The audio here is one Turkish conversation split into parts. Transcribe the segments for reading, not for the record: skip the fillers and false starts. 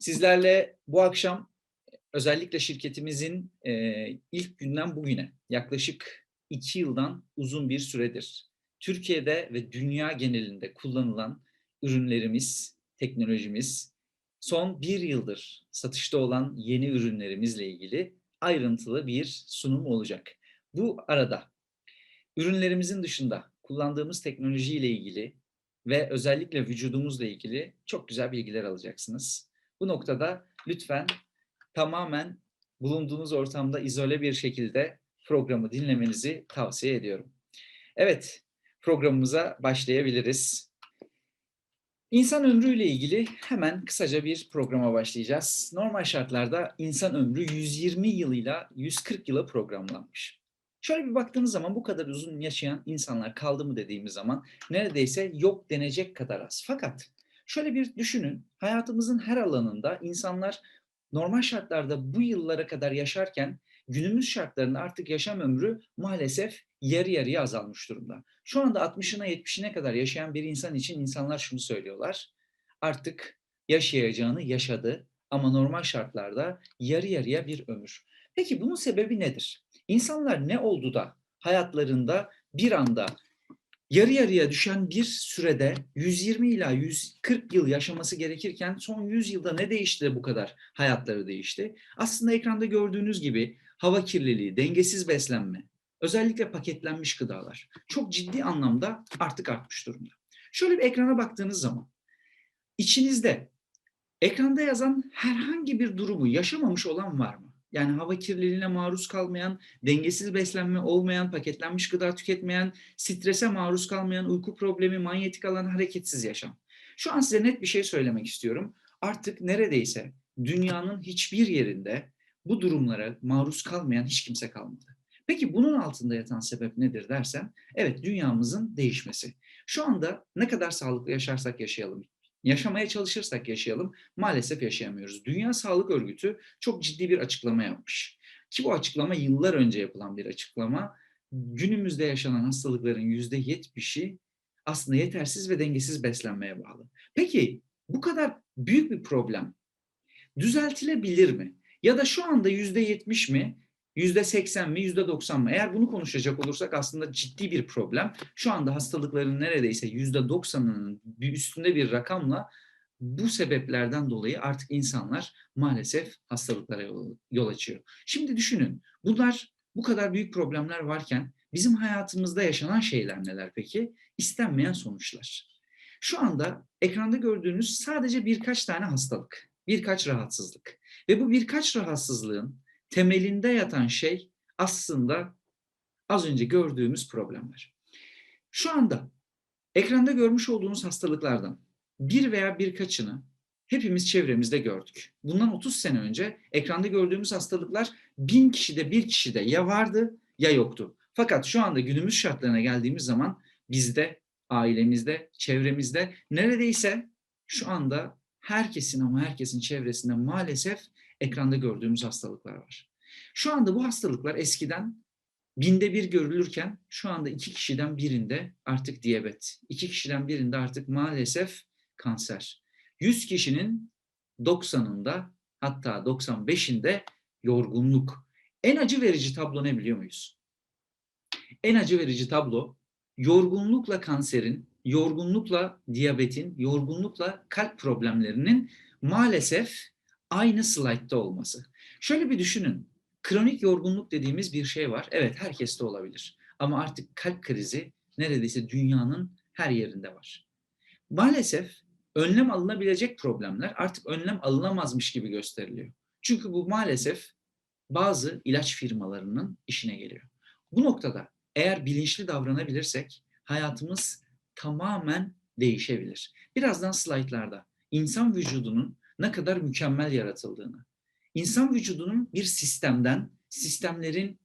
Sizlerle bu akşam özellikle şirketimizin ilk günden bugüne yaklaşık 2 yıldan uzun bir süredir Türkiye'de ve dünya genelinde kullanılan ürünlerimiz, teknolojimiz, son 1 yıldır satışta olan yeni ürünlerimizle ilgili ayrıntılı bir sunum olacak. Bu arada ürünlerimizin dışında kullandığımız teknolojiyle ilgili ve özellikle vücudumuzla ilgili çok güzel bilgiler alacaksınız. Bu noktada lütfen tamamen bulunduğunuz ortamda izole bir şekilde programı dinlemenizi tavsiye ediyorum. Evet, programımıza başlayabiliriz. İnsan ömrüyle ilgili hemen kısaca bir programa başlayacağız. Normal şartlarda insan ömrü 120 yılıyla 140 yıla programlanmış. Şöyle bir baktığınız zaman bu kadar uzun yaşayan insanlar kaldı mı dediğimiz zaman neredeyse yok denecek kadar az. Fakat şöyle bir düşünün, hayatımızın her alanında insanlar normal şartlarda bu yıllara kadar yaşarken günümüz şartlarında artık yaşam ömrü maalesef yarı yarıya azalmış durumda. Şu anda 60'ına 70'ine kadar yaşayan bir insan için insanlar şunu söylüyorlar. Artık yaşayacağını yaşadı ama normal şartlarda yarı yarıya bir ömür. Peki bunun sebebi nedir? İnsanlar ne oldu da hayatlarında bir anda yarı yarıya düşen bir sürede 120 ila 140 yıl yaşaması gerekirken son 100 yılda ne değişti de bu kadar hayatları değişti? Aslında ekranda gördüğünüz gibi hava kirliliği, dengesiz beslenme, özellikle paketlenmiş gıdalar çok ciddi anlamda artık artmış durumda. Şöyle bir ekrana baktığınız zaman içinizde ekranda yazan herhangi bir durumu yaşamamış olan var mı? Yani hava kirliliğine maruz kalmayan, dengesiz beslenme olmayan, paketlenmiş gıda tüketmeyen, strese maruz kalmayan, uyku problemi, manyetik alan, hareketsiz yaşam. Şu an size net bir şey söylemek istiyorum. Artık neredeyse dünyanın hiçbir yerinde bu durumlara maruz kalmayan hiç kimse kalmadı. Peki bunun altında yatan sebep nedir dersen, evet dünyamızın değişmesi. Şu anda ne kadar sağlıklı yaşarsak yaşayalım, yaşamaya çalışırsak yaşayalım, maalesef yaşayamıyoruz. Dünya Sağlık Örgütü çok ciddi bir açıklama yapmış. Ki bu açıklama yıllar önce yapılan bir açıklama. Günümüzde yaşanan hastalıkların %70'i aslında yetersiz ve dengesiz beslenmeye bağlı. Peki bu kadar büyük bir problem düzeltilebilir mi? Ya da şu anda %70 mi, %80 mi, %90 mı? Eğer bunu konuşacak olursak aslında ciddi bir problem. Şu anda hastalıkların neredeyse %90'ının üstünde bir rakamla bu sebeplerden dolayı artık insanlar maalesef hastalıklara yol açıyor. Şimdi düşünün, bunlar bu kadar büyük problemler varken bizim hayatımızda yaşanan şeyler neler peki? İstenmeyen sonuçlar. Şu anda ekranda gördüğünüz sadece birkaç tane hastalık, birkaç rahatsızlık. Ve bu birkaç rahatsızlığın temelinde yatan şey aslında az önce gördüğümüz problemler. Şu anda ekranda görmüş olduğunuz hastalıklardan bir veya birkaçını hepimiz çevremizde gördük. Bundan 30 sene önce ekranda gördüğümüz hastalıklar 1000 kişide bir kişide ya vardı ya yoktu. Fakat şu anda günümüz şartlarına geldiğimiz zaman bizde, ailemizde, çevremizde neredeyse şu anda herkesin ama herkesin çevresinde maalesef ekranda gördüğümüz hastalıklar var. Şu anda bu hastalıklar eskiden binde bir görülürken şu anda 2 kişiden birinde artık diyabet, 2 kişiden birinde artık maalesef kanser. 100 kişinin 90'ında hatta 95'inde yorgunluk. En acı verici tablo ne biliyor muyuz? En acı verici tablo yorgunlukla kanserin, yorgunlukla diyabetin, yorgunlukla kalp problemlerinin maalesef aynı slaytta olması. Şöyle bir düşünün. Kronik yorgunluk dediğimiz bir şey var. Evet, herkeste olabilir. Ama artık kalp krizi neredeyse dünyanın her yerinde var. Maalesef önlem alınabilecek problemler artık önlem alınamazmış gibi gösteriliyor. Çünkü bu maalesef bazı ilaç firmalarının işine geliyor. Bu noktada eğer bilinçli davranabilirsek hayatımız tamamen değişebilir. Birazdan slaytlarda insan vücudunun ne kadar mükemmel yaratıldığını, insan vücudunun bir sistemden, sistemlerin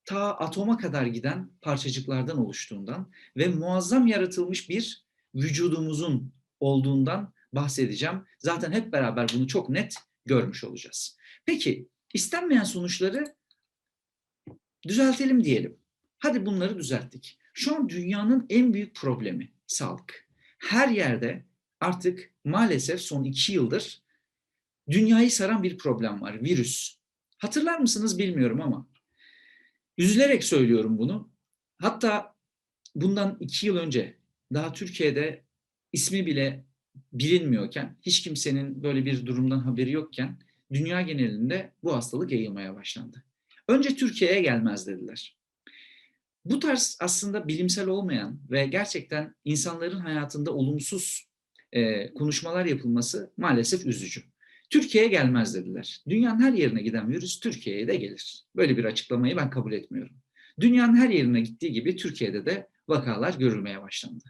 ta atoma kadar giden parçacıklardan oluştuğundan ve muazzam yaratılmış bir vücudumuzun olduğundan bahsedeceğim. Zaten hep beraber bunu çok net görmüş olacağız. Peki, istenmeyen sonuçları düzeltelim diyelim. Hadi bunları düzelttik. Şu an dünyanın en büyük problemi sağlık. Her yerde artık maalesef son 2 yıldır dünyayı saran bir problem var, virüs. Hatırlar mısınız bilmiyorum ama üzülerek söylüyorum bunu. Hatta bundan 2 yıl önce daha Türkiye'de ismi bile bilinmiyorken, hiç kimsenin böyle bir durumdan haberi yokken dünya genelinde bu hastalık yayılmaya başlandı. Önce Türkiye'ye gelmez dediler. Bu tarz aslında bilimsel olmayan ve gerçekten insanların hayatında olumsuz konuşmalar yapılması maalesef üzücü. Türkiye'ye gelmez dediler. Dünyanın her yerine giden virüs Türkiye'ye de gelir. Böyle bir açıklamayı ben kabul etmiyorum. Dünyanın her yerine gittiği gibi Türkiye'de de vakalar görülmeye başlandı.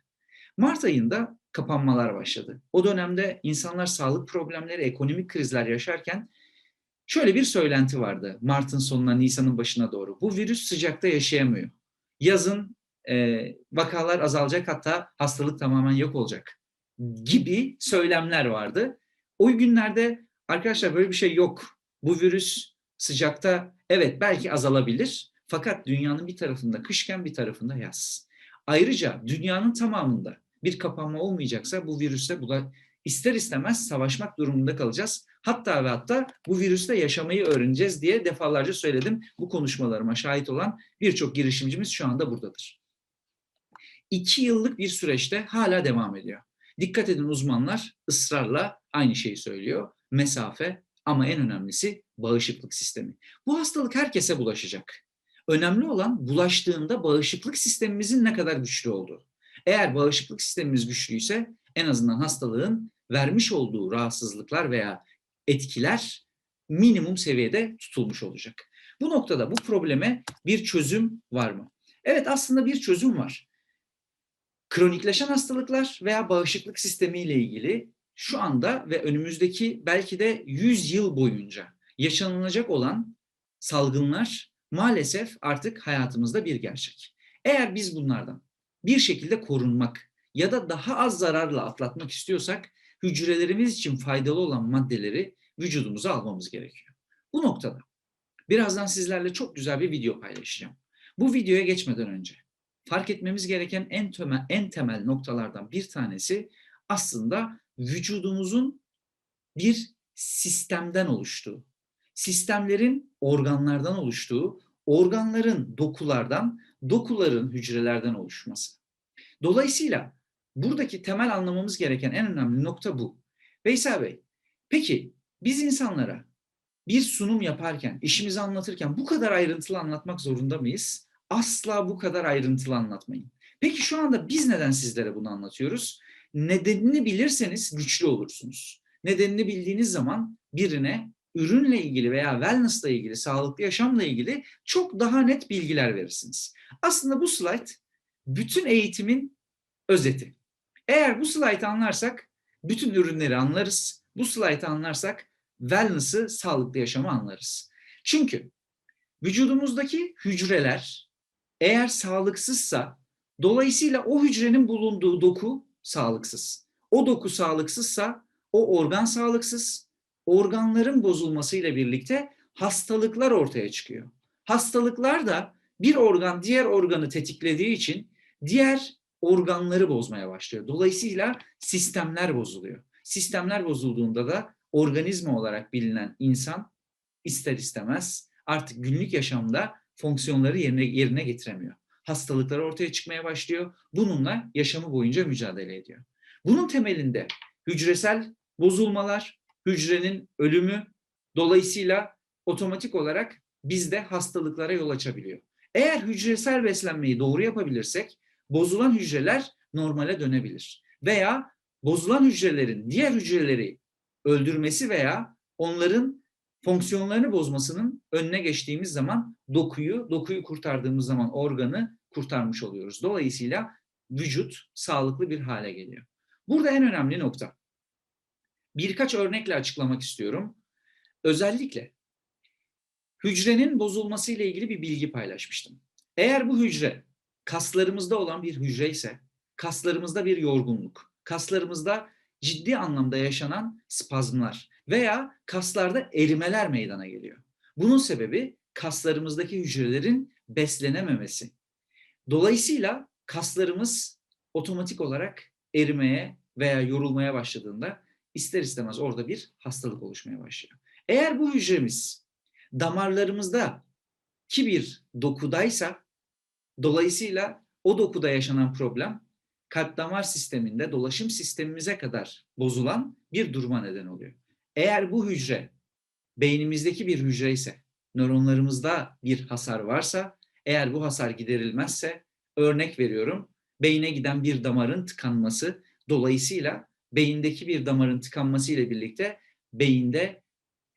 Mart ayında kapanmalar başladı. O dönemde insanlar sağlık problemleri, ekonomik krizler yaşarken şöyle bir söylenti vardı Mart'ın sonuna, Nisan'ın başına doğru. Bu virüs sıcakta yaşayamıyor. Yazın vakalar azalacak, hatta hastalık tamamen yok olacak gibi söylemler vardı. O günlerde arkadaşlar böyle bir şey yok. Bu virüs sıcakta evet belki azalabilir, fakat dünyanın bir tarafında kışken bir tarafında yaz. Ayrıca dünyanın tamamında bir kapanma olmayacaksa bu virüsle ister istemez savaşmak durumunda kalacağız. Hatta ve hatta bu virüsle yaşamayı öğreneceğiz diye defalarca söyledim. Bu konuşmalarıma şahit olan birçok girişimcimiz şu anda buradadır. 2 yıllık bir süreçte hala devam ediyor. Dikkat edin, uzmanlar ısrarla aynı şeyi söylüyor. Mesafe, ama en önemlisi bağışıklık sistemi. Bu hastalık herkese bulaşacak. Önemli olan bulaştığında bağışıklık sistemimizin ne kadar güçlü olduğu. Eğer bağışıklık sistemimiz güçlüyse en azından hastalığın vermiş olduğu rahatsızlıklar veya etkiler minimum seviyede tutulmuş olacak. Bu noktada bu probleme bir çözüm var mı? Evet, aslında bir çözüm var. Kronikleşen hastalıklar veya bağışıklık sistemiyle ilgili şu anda ve önümüzdeki belki de 100 yıl boyunca yaşanılacak olan salgınlar maalesef artık hayatımızda bir gerçek. Eğer biz bunlardan bir şekilde korunmak ya da daha az zararla atlatmak istiyorsak hücrelerimiz için faydalı olan maddeleri vücudumuza almamız gerekiyor. Bu noktada birazdan sizlerle çok güzel bir video paylaşacağım. Bu videoya geçmeden önce fark etmemiz gereken en temel noktalardan bir tanesi aslında vücudumuzun bir sistemden oluştuğu, sistemlerin organlardan oluştuğu, organların dokulardan, dokuların hücrelerden oluşması. Dolayısıyla buradaki temel anlamamız gereken en önemli nokta bu. Veysel Bey, peki biz insanlara bir sunum yaparken, işimizi anlatırken bu kadar ayrıntılı anlatmak zorunda mıyız? Asla bu kadar ayrıntılı anlatmayın. Peki şu anda biz neden sizlere bunu anlatıyoruz? Nedenini bilirseniz güçlü olursunuz. Nedenini bildiğiniz zaman birine ürünle ilgili veya wellness'la ilgili, sağlıklı yaşamla ilgili çok daha net bilgiler verirsiniz. Aslında bu slide bütün eğitimin özeti. Eğer bu slaytı anlarsak bütün ürünleri anlarız. Bu slaytı anlarsak wellness'ı, sağlıklı yaşamı anlarız. Çünkü vücudumuzdaki hücreler eğer sağlıksızsa dolayısıyla o hücrenin bulunduğu doku sağlıksız. O doku sağlıksızsa o organ sağlıksız. Organların bozulmasıyla birlikte hastalıklar ortaya çıkıyor. Hastalıklar da bir organ diğer organı tetiklediği için diğer organları bozmaya başlıyor. Dolayısıyla sistemler bozuluyor. Sistemler bozulduğunda da organizma olarak bilinen insan ister istemez artık günlük yaşamda fonksiyonları yerine getiremiyor. Hastalıklar ortaya çıkmaya başlıyor. Bununla yaşamı boyunca mücadele ediyor. Bunun temelinde hücresel bozulmalar, hücrenin ölümü, dolayısıyla otomatik olarak bizde hastalıklara yol açabiliyor. Eğer hücresel beslenmeyi doğru yapabilirsek bozulan hücreler normale dönebilir. Veya bozulan hücrelerin diğer hücreleri öldürmesi veya onların fonksiyonlarını bozmasının önüne geçtiğimiz zaman dokuyu kurtardığımız zaman organı kurtarmış oluyoruz. Dolayısıyla vücut sağlıklı bir hale geliyor. Burada en önemli nokta. Birkaç örnekle açıklamak istiyorum. Özellikle hücrenin bozulması ile ilgili bir bilgi paylaşmıştım. Eğer bu hücre kaslarımızda olan bir hücre ise kaslarımızda bir yorgunluk, kaslarımızda ciddi anlamda yaşanan spazmlar veya kaslarda erimeler meydana geliyor. Bunun sebebi kaslarımızdaki hücrelerin beslenememesi. Dolayısıyla kaslarımız otomatik olarak erimeye veya yorulmaya başladığında ister istemez orada bir hastalık oluşmaya başlıyor. Eğer bu hücremiz damarlarımızda ki bir dokudaysa, dolayısıyla o dokuda yaşanan problem kalp damar sisteminde dolaşım sistemimize kadar bozulan bir duruma neden oluyor. Eğer bu hücre beynimizdeki bir hücre ise, nöronlarımızda bir hasar varsa, eğer bu hasar giderilmezse, örnek veriyorum, beyne giden bir damarın tıkanması, dolayısıyla beyindeki bir damarın tıkanması ile birlikte beyinde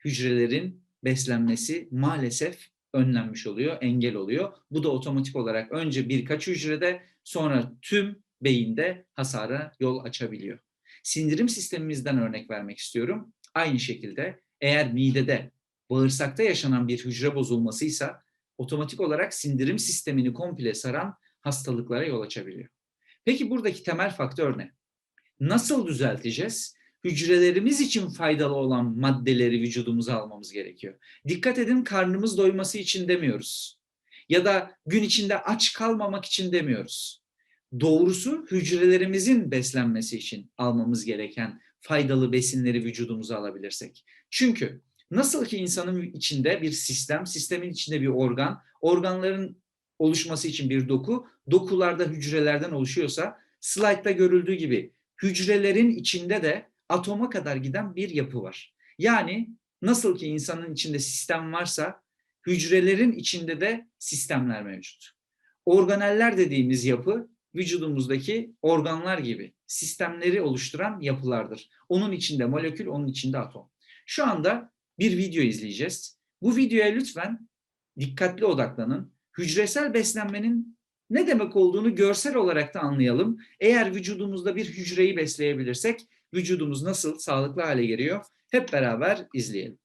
hücrelerin beslenmesi maalesef önlenmiş oluyor, engel oluyor. Bu da otomatik olarak önce birkaç hücrede, sonra tüm beyinde hasara yol açabiliyor. Sindirim sistemimizden örnek vermek istiyorum. Aynı şekilde eğer midede, bağırsakta yaşanan bir hücre bozulmasıysa otomatik olarak sindirim sistemini komple saran hastalıklara yol açabiliyor. Peki buradaki temel faktör ne? Nasıl düzelteceğiz? Hücrelerimiz için faydalı olan maddeleri vücudumuza almamız gerekiyor. Dikkat edin, karnımız doyması için demiyoruz. Ya da gün içinde aç kalmamak için demiyoruz. Doğrusu hücrelerimizin beslenmesi için almamız gereken faydalı besinleri vücudumuza alabilirsek. Çünkü nasıl ki insanın içinde bir sistem, sistemin içinde bir organ, organların oluşması için bir doku, dokularda hücrelerden oluşuyorsa, slaytta görüldüğü gibi hücrelerin içinde de atoma kadar giden bir yapı var. Yani nasıl ki insanın içinde sistem varsa, hücrelerin içinde de sistemler mevcut. Organeller dediğimiz yapı vücudumuzdaki organlar gibi sistemleri oluşturan yapılardır. Onun içinde molekül, onun içinde atom. Şu anda bir video izleyeceğiz. Bu videoya lütfen dikkatli odaklanın. Hücresel beslenmenin ne demek olduğunu görsel olarak da anlayalım. Eğer vücudumuzda bir hücreyi besleyebilirsek vücudumuz nasıl sağlıklı hale geliyor? Hep beraber izleyelim.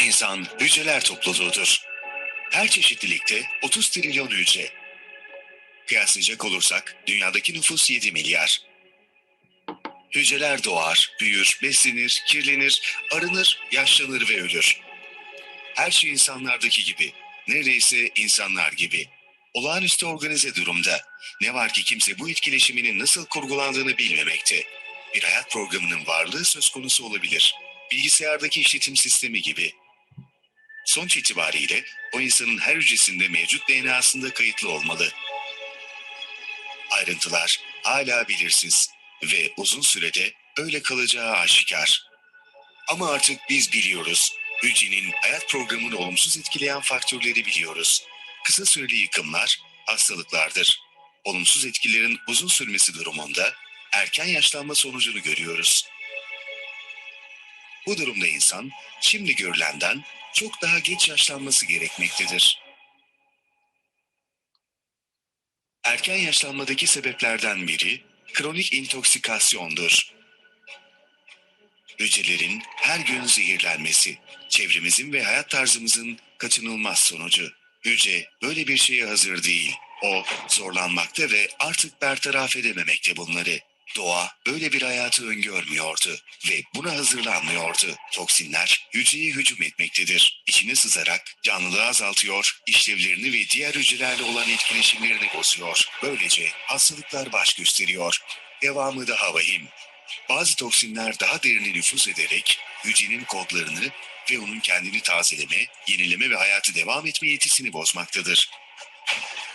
İnsan hücreler topluluğudur. Her çeşitlilikte 30 trilyon hücre. Kıyaslayacak olursak dünyadaki nüfus 7 milyar. Hücreler doğar, büyür, beslenir, kirlenir, arınır, yaşlanır ve ölür. Her şey insanlardaki gibi, neredeyse insanlar gibi. Olağanüstü organize durumda. Ne var ki kimse bu etkileşiminin nasıl kurgulandığını bilmemekte. Bir hayat programının varlığı söz konusu olabilir. Bilgisayardaki işletim sistemi gibi. Sonuç itibariyle o insanın her hücresinde mevcut DNA'sında kayıtlı olmalı. Ayrıntılar hala belirsiz ve uzun sürede öyle kalacağı aşikar. Ama artık biz biliyoruz. Hücrenin hayat programını olumsuz etkileyen faktörleri biliyoruz. Kısa süreli yıkımlar hastalıklardır. Olumsuz etkilerin uzun sürmesi durumunda erken yaşlanma sonucunu görüyoruz. Bu durumda insan şimdi görülenden çok daha geç yaşlanması gerekmektedir. Erken yaşlanmadaki sebeplerden biri kronik intoksikasyondur. Hücrelerin her gün zehirlenmesi, çevremizin ve hayat tarzımızın kaçınılmaz sonucu. Hücre böyle bir şeye hazır değil. O zorlanmakta ve artık bertaraf edememekte bunları. Doğa böyle bir hayatı öngörmüyordu ve buna hazırlanmıyordu. Toksinler hücreye hücum etmektedir. İçine sızarak canlılığı azaltıyor, işlevlerini ve diğer hücrelerle olan etkileşimlerini bozuyor. Böylece hastalıklar baş gösteriyor. Devamı daha vahim. Bazı toksinler daha derine nüfuz ederek hücrenin kodlarını ve onun kendini tazeleme, yenileme ve hayatı devam etme yetisini bozmaktadır.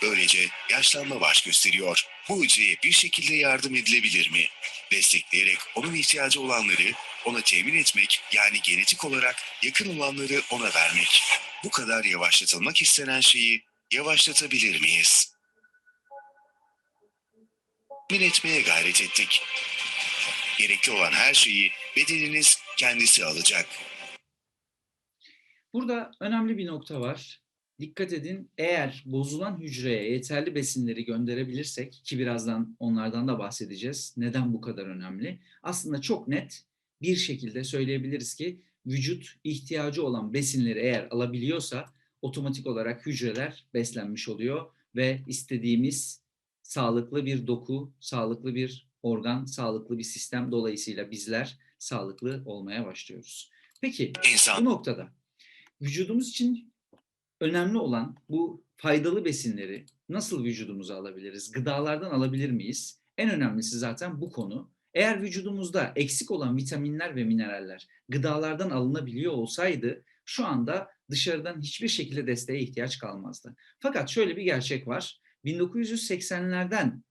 Böylece yaşlanma baş gösteriyor. Bu hücreye bir şekilde yardım edilebilir mi? Destekleyerek onun ihtiyacı olanları ona temin etmek, yani genetik olarak yakın olanları ona vermek. Bu kadar yavaşlatılmak istenen şeyi yavaşlatabilir miyiz? Temin etmeye gayret ettik. Gerekli olan her şeyi bedeniniz kendisi alacak. Burada önemli bir nokta var. Dikkat edin, eğer bozulan hücreye yeterli besinleri gönderebilirsek, ki birazdan onlardan da bahsedeceğiz, neden bu kadar önemli? Aslında çok net bir şekilde söyleyebiliriz ki vücut ihtiyacı olan besinleri eğer alabiliyorsa otomatik olarak hücreler beslenmiş oluyor ve istediğimiz sağlıklı bir doku, sağlıklı bir organ, sağlıklı bir sistem, dolayısıyla bizler sağlıklı olmaya başlıyoruz. Peki bu noktada vücudumuz için önemli olan bu faydalı besinleri nasıl vücudumuza alabiliriz? Gıdalardan alabilir miyiz? En önemlisi zaten bu konu. Eğer vücudumuzda eksik olan vitaminler ve mineraller gıdalardan alınabiliyor olsaydı şu anda dışarıdan hiçbir şekilde desteğe ihtiyaç kalmazdı. Fakat şöyle bir gerçek var. 1980'lerden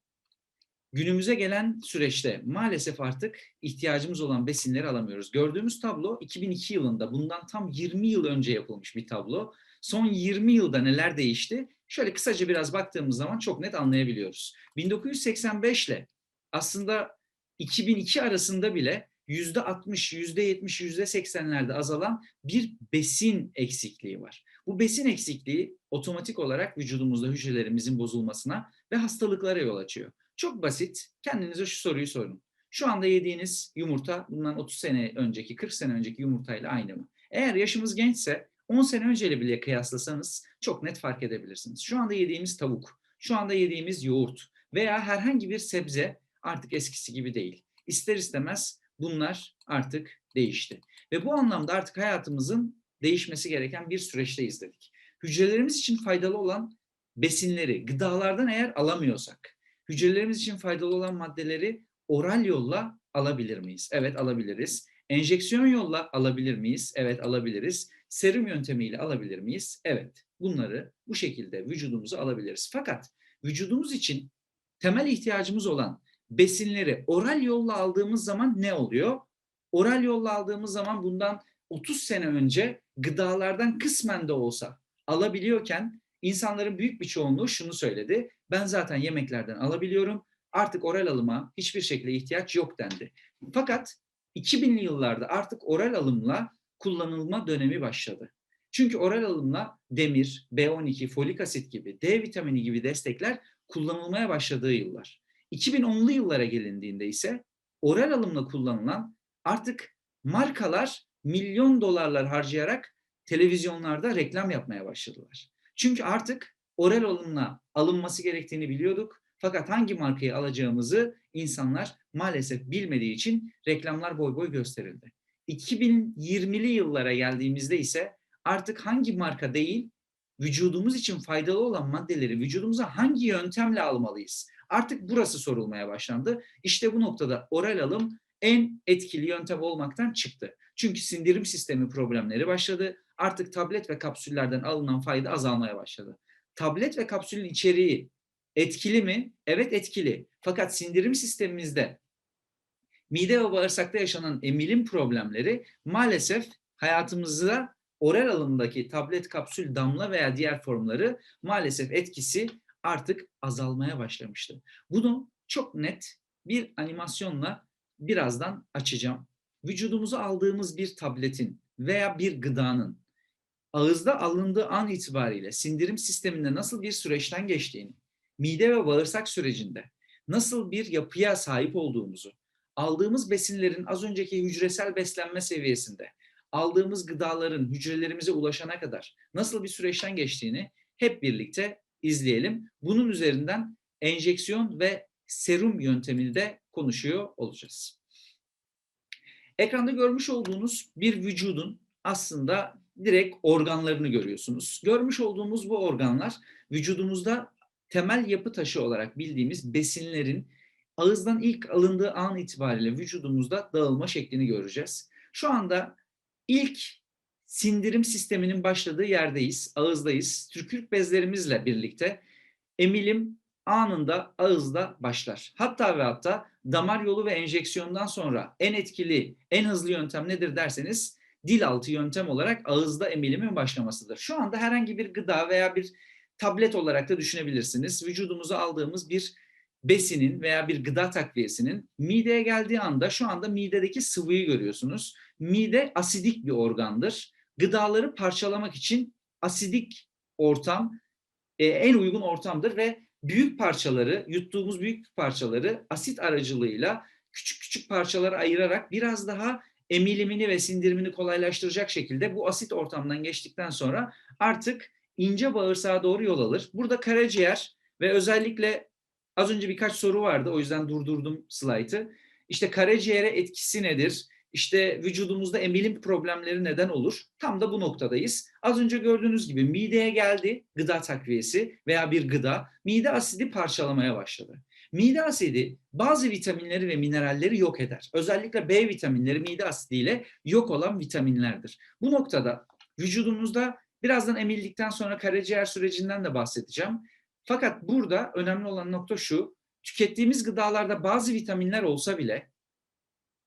günümüze gelen süreçte maalesef artık ihtiyacımız olan besinleri alamıyoruz. Gördüğümüz tablo 2002 yılında, bundan tam 20 yıl önce yapılmış bir tablo. Son 20 yılda neler değişti? Şöyle kısaca biraz baktığımız zaman çok net anlayabiliyoruz. 1985 ile aslında 2002 arasında bile %60, %70, %80'lerde azalan bir besin eksikliği var. Bu besin eksikliği otomatik olarak vücudumuzda hücrelerimizin bozulmasına ve hastalıklara yol açıyor. Çok basit. Kendinize şu soruyu sorun. Şu anda yediğiniz yumurta bundan 30 sene önceki, 40 sene önceki yumurtayla aynı mı? Eğer yaşımız gençse 10 sene önceyle bile kıyaslasanız çok net fark edebilirsiniz. Şu anda yediğimiz tavuk, şu anda yediğimiz yoğurt veya herhangi bir sebze artık eskisi gibi değil. İster istemez bunlar artık değişti. Ve bu anlamda artık hayatımızın değişmesi gereken bir süreçteyiz dedik. Hücrelerimiz için faydalı olan besinleri gıdalardan eğer alamıyorsak, hücrelerimiz için faydalı olan maddeleri oral yolla alabilir miyiz? Evet, alabiliriz. Enjeksiyon yolla alabilir miyiz? Evet, alabiliriz. Serum yöntemiyle alabilir miyiz? Evet. Bunları bu şekilde vücudumuza alabiliriz. Fakat vücudumuz için temel ihtiyacımız olan besinleri oral yolla aldığımız zaman ne oluyor? Oral yolla aldığımız zaman bundan 30 sene önce gıdalardan kısmen de olsa alabiliyorken insanların büyük bir çoğunluğu şunu söyledi: ben zaten yemeklerden alabiliyorum, artık oral alıma hiçbir şekilde ihtiyaç yok dendi. Fakat 2000'li yıllarda artık oral alımla kullanılma dönemi başladı. Çünkü oral alımla demir, B12, folik asit gibi, D vitamini gibi destekler kullanılmaya başladığı yıllar. 2010'lu yıllara gelindiğinde ise oral alımla kullanılan artık markalar milyon dolarlar harcayarak televizyonlarda reklam yapmaya başladılar. Çünkü artık oral alımla alınması gerektiğini biliyorduk. Fakat hangi markayı alacağımızı insanlar maalesef bilmediği için reklamlar boy boy gösterildi. 2020'li yıllara geldiğimizde ise artık hangi marka değil, vücudumuz için faydalı olan maddeleri vücudumuza hangi yöntemle almalıyız? Artık burası sorulmaya başlandı. İşte bu noktada oral alım en etkili yöntem olmaktan çıktı. Çünkü sindirim sistemi problemleri başladı. Artık tablet ve kapsüllerden alınan fayda azalmaya başladı. Tablet ve kapsülün içeriği etkili mi? Evet, etkili. Fakat sindirim sistemimizde mide ve bağırsakta yaşanan emilim problemleri maalesef hayatımızda oral alımdaki tablet, kapsül, damla veya diğer formları maalesef etkisi artık azalmaya başlamıştı. Bunu çok net bir animasyonla birazdan açacağım. Vücudumuza aldığımız bir tabletin veya bir gıdanın ağızda alındığı an itibariyle sindirim sisteminde nasıl bir süreçten geçtiğini, mide ve bağırsak sürecinde nasıl bir yapıya sahip olduğumuzu, aldığımız besinlerin az önceki hücresel beslenme seviyesinde, aldığımız gıdaların hücrelerimize ulaşana kadar nasıl bir süreçten geçtiğini hep birlikte izleyelim. Bunun üzerinden enjeksiyon ve serum yöntemini de konuşuyor olacağız. Ekranda görmüş olduğunuz bir vücudun aslında direkt organlarını görüyorsunuz. Görmüş olduğumuz bu organlar vücudumuzda temel yapı taşı olarak bildiğimiz besinlerin ağızdan ilk alındığı an itibariyle vücudumuzda dağılma şeklini göreceğiz. Şu anda ilk sindirim sisteminin başladığı yerdeyiz, ağızdayız. Tükürük bezlerimizle birlikte emilim anında ağızda başlar. Hatta ve hatta damar yolu ve enjeksiyondan sonra en etkili, en hızlı yöntem nedir derseniz dil altı yöntem olarak ağızda emilimin başlamasıdır. Şu anda herhangi bir gıda veya bir tablet olarak da düşünebilirsiniz. Vücudumuza aldığımız bir besinin veya bir gıda takviyesinin mideye geldiği anda şu anda midedeki sıvıyı görüyorsunuz. Mide asidik bir organdır. Gıdaları parçalamak için asidik ortam en uygun ortamdır ve büyük parçaları, yuttuğumuz büyük parçaları asit aracılığıyla küçük küçük parçalara ayırarak biraz daha emilimini ve sindirimini kolaylaştıracak şekilde bu asit ortamdan geçtikten sonra artık ince bağırsağa doğru yol alır. Burada karaciğer ve özellikle az önce birkaç soru vardı, o yüzden durdurdum slaytı. İşte karaciğere etkisi nedir? İşte vücudumuzda emilim problemleri neden olur? Tam da bu noktadayız. Az önce gördüğünüz gibi mideye geldi gıda takviyesi veya bir gıda. Mide asidi parçalamaya başladı. Mide asidi bazı vitaminleri ve mineralleri yok eder. Özellikle B vitaminleri mide asidiyle yok olan vitaminlerdir. Bu noktada vücudumuzda birazdan emildikten sonra karaciğer sürecinden de bahsedeceğim. Fakat burada önemli olan nokta şu: tükettiğimiz gıdalarda bazı vitaminler olsa bile,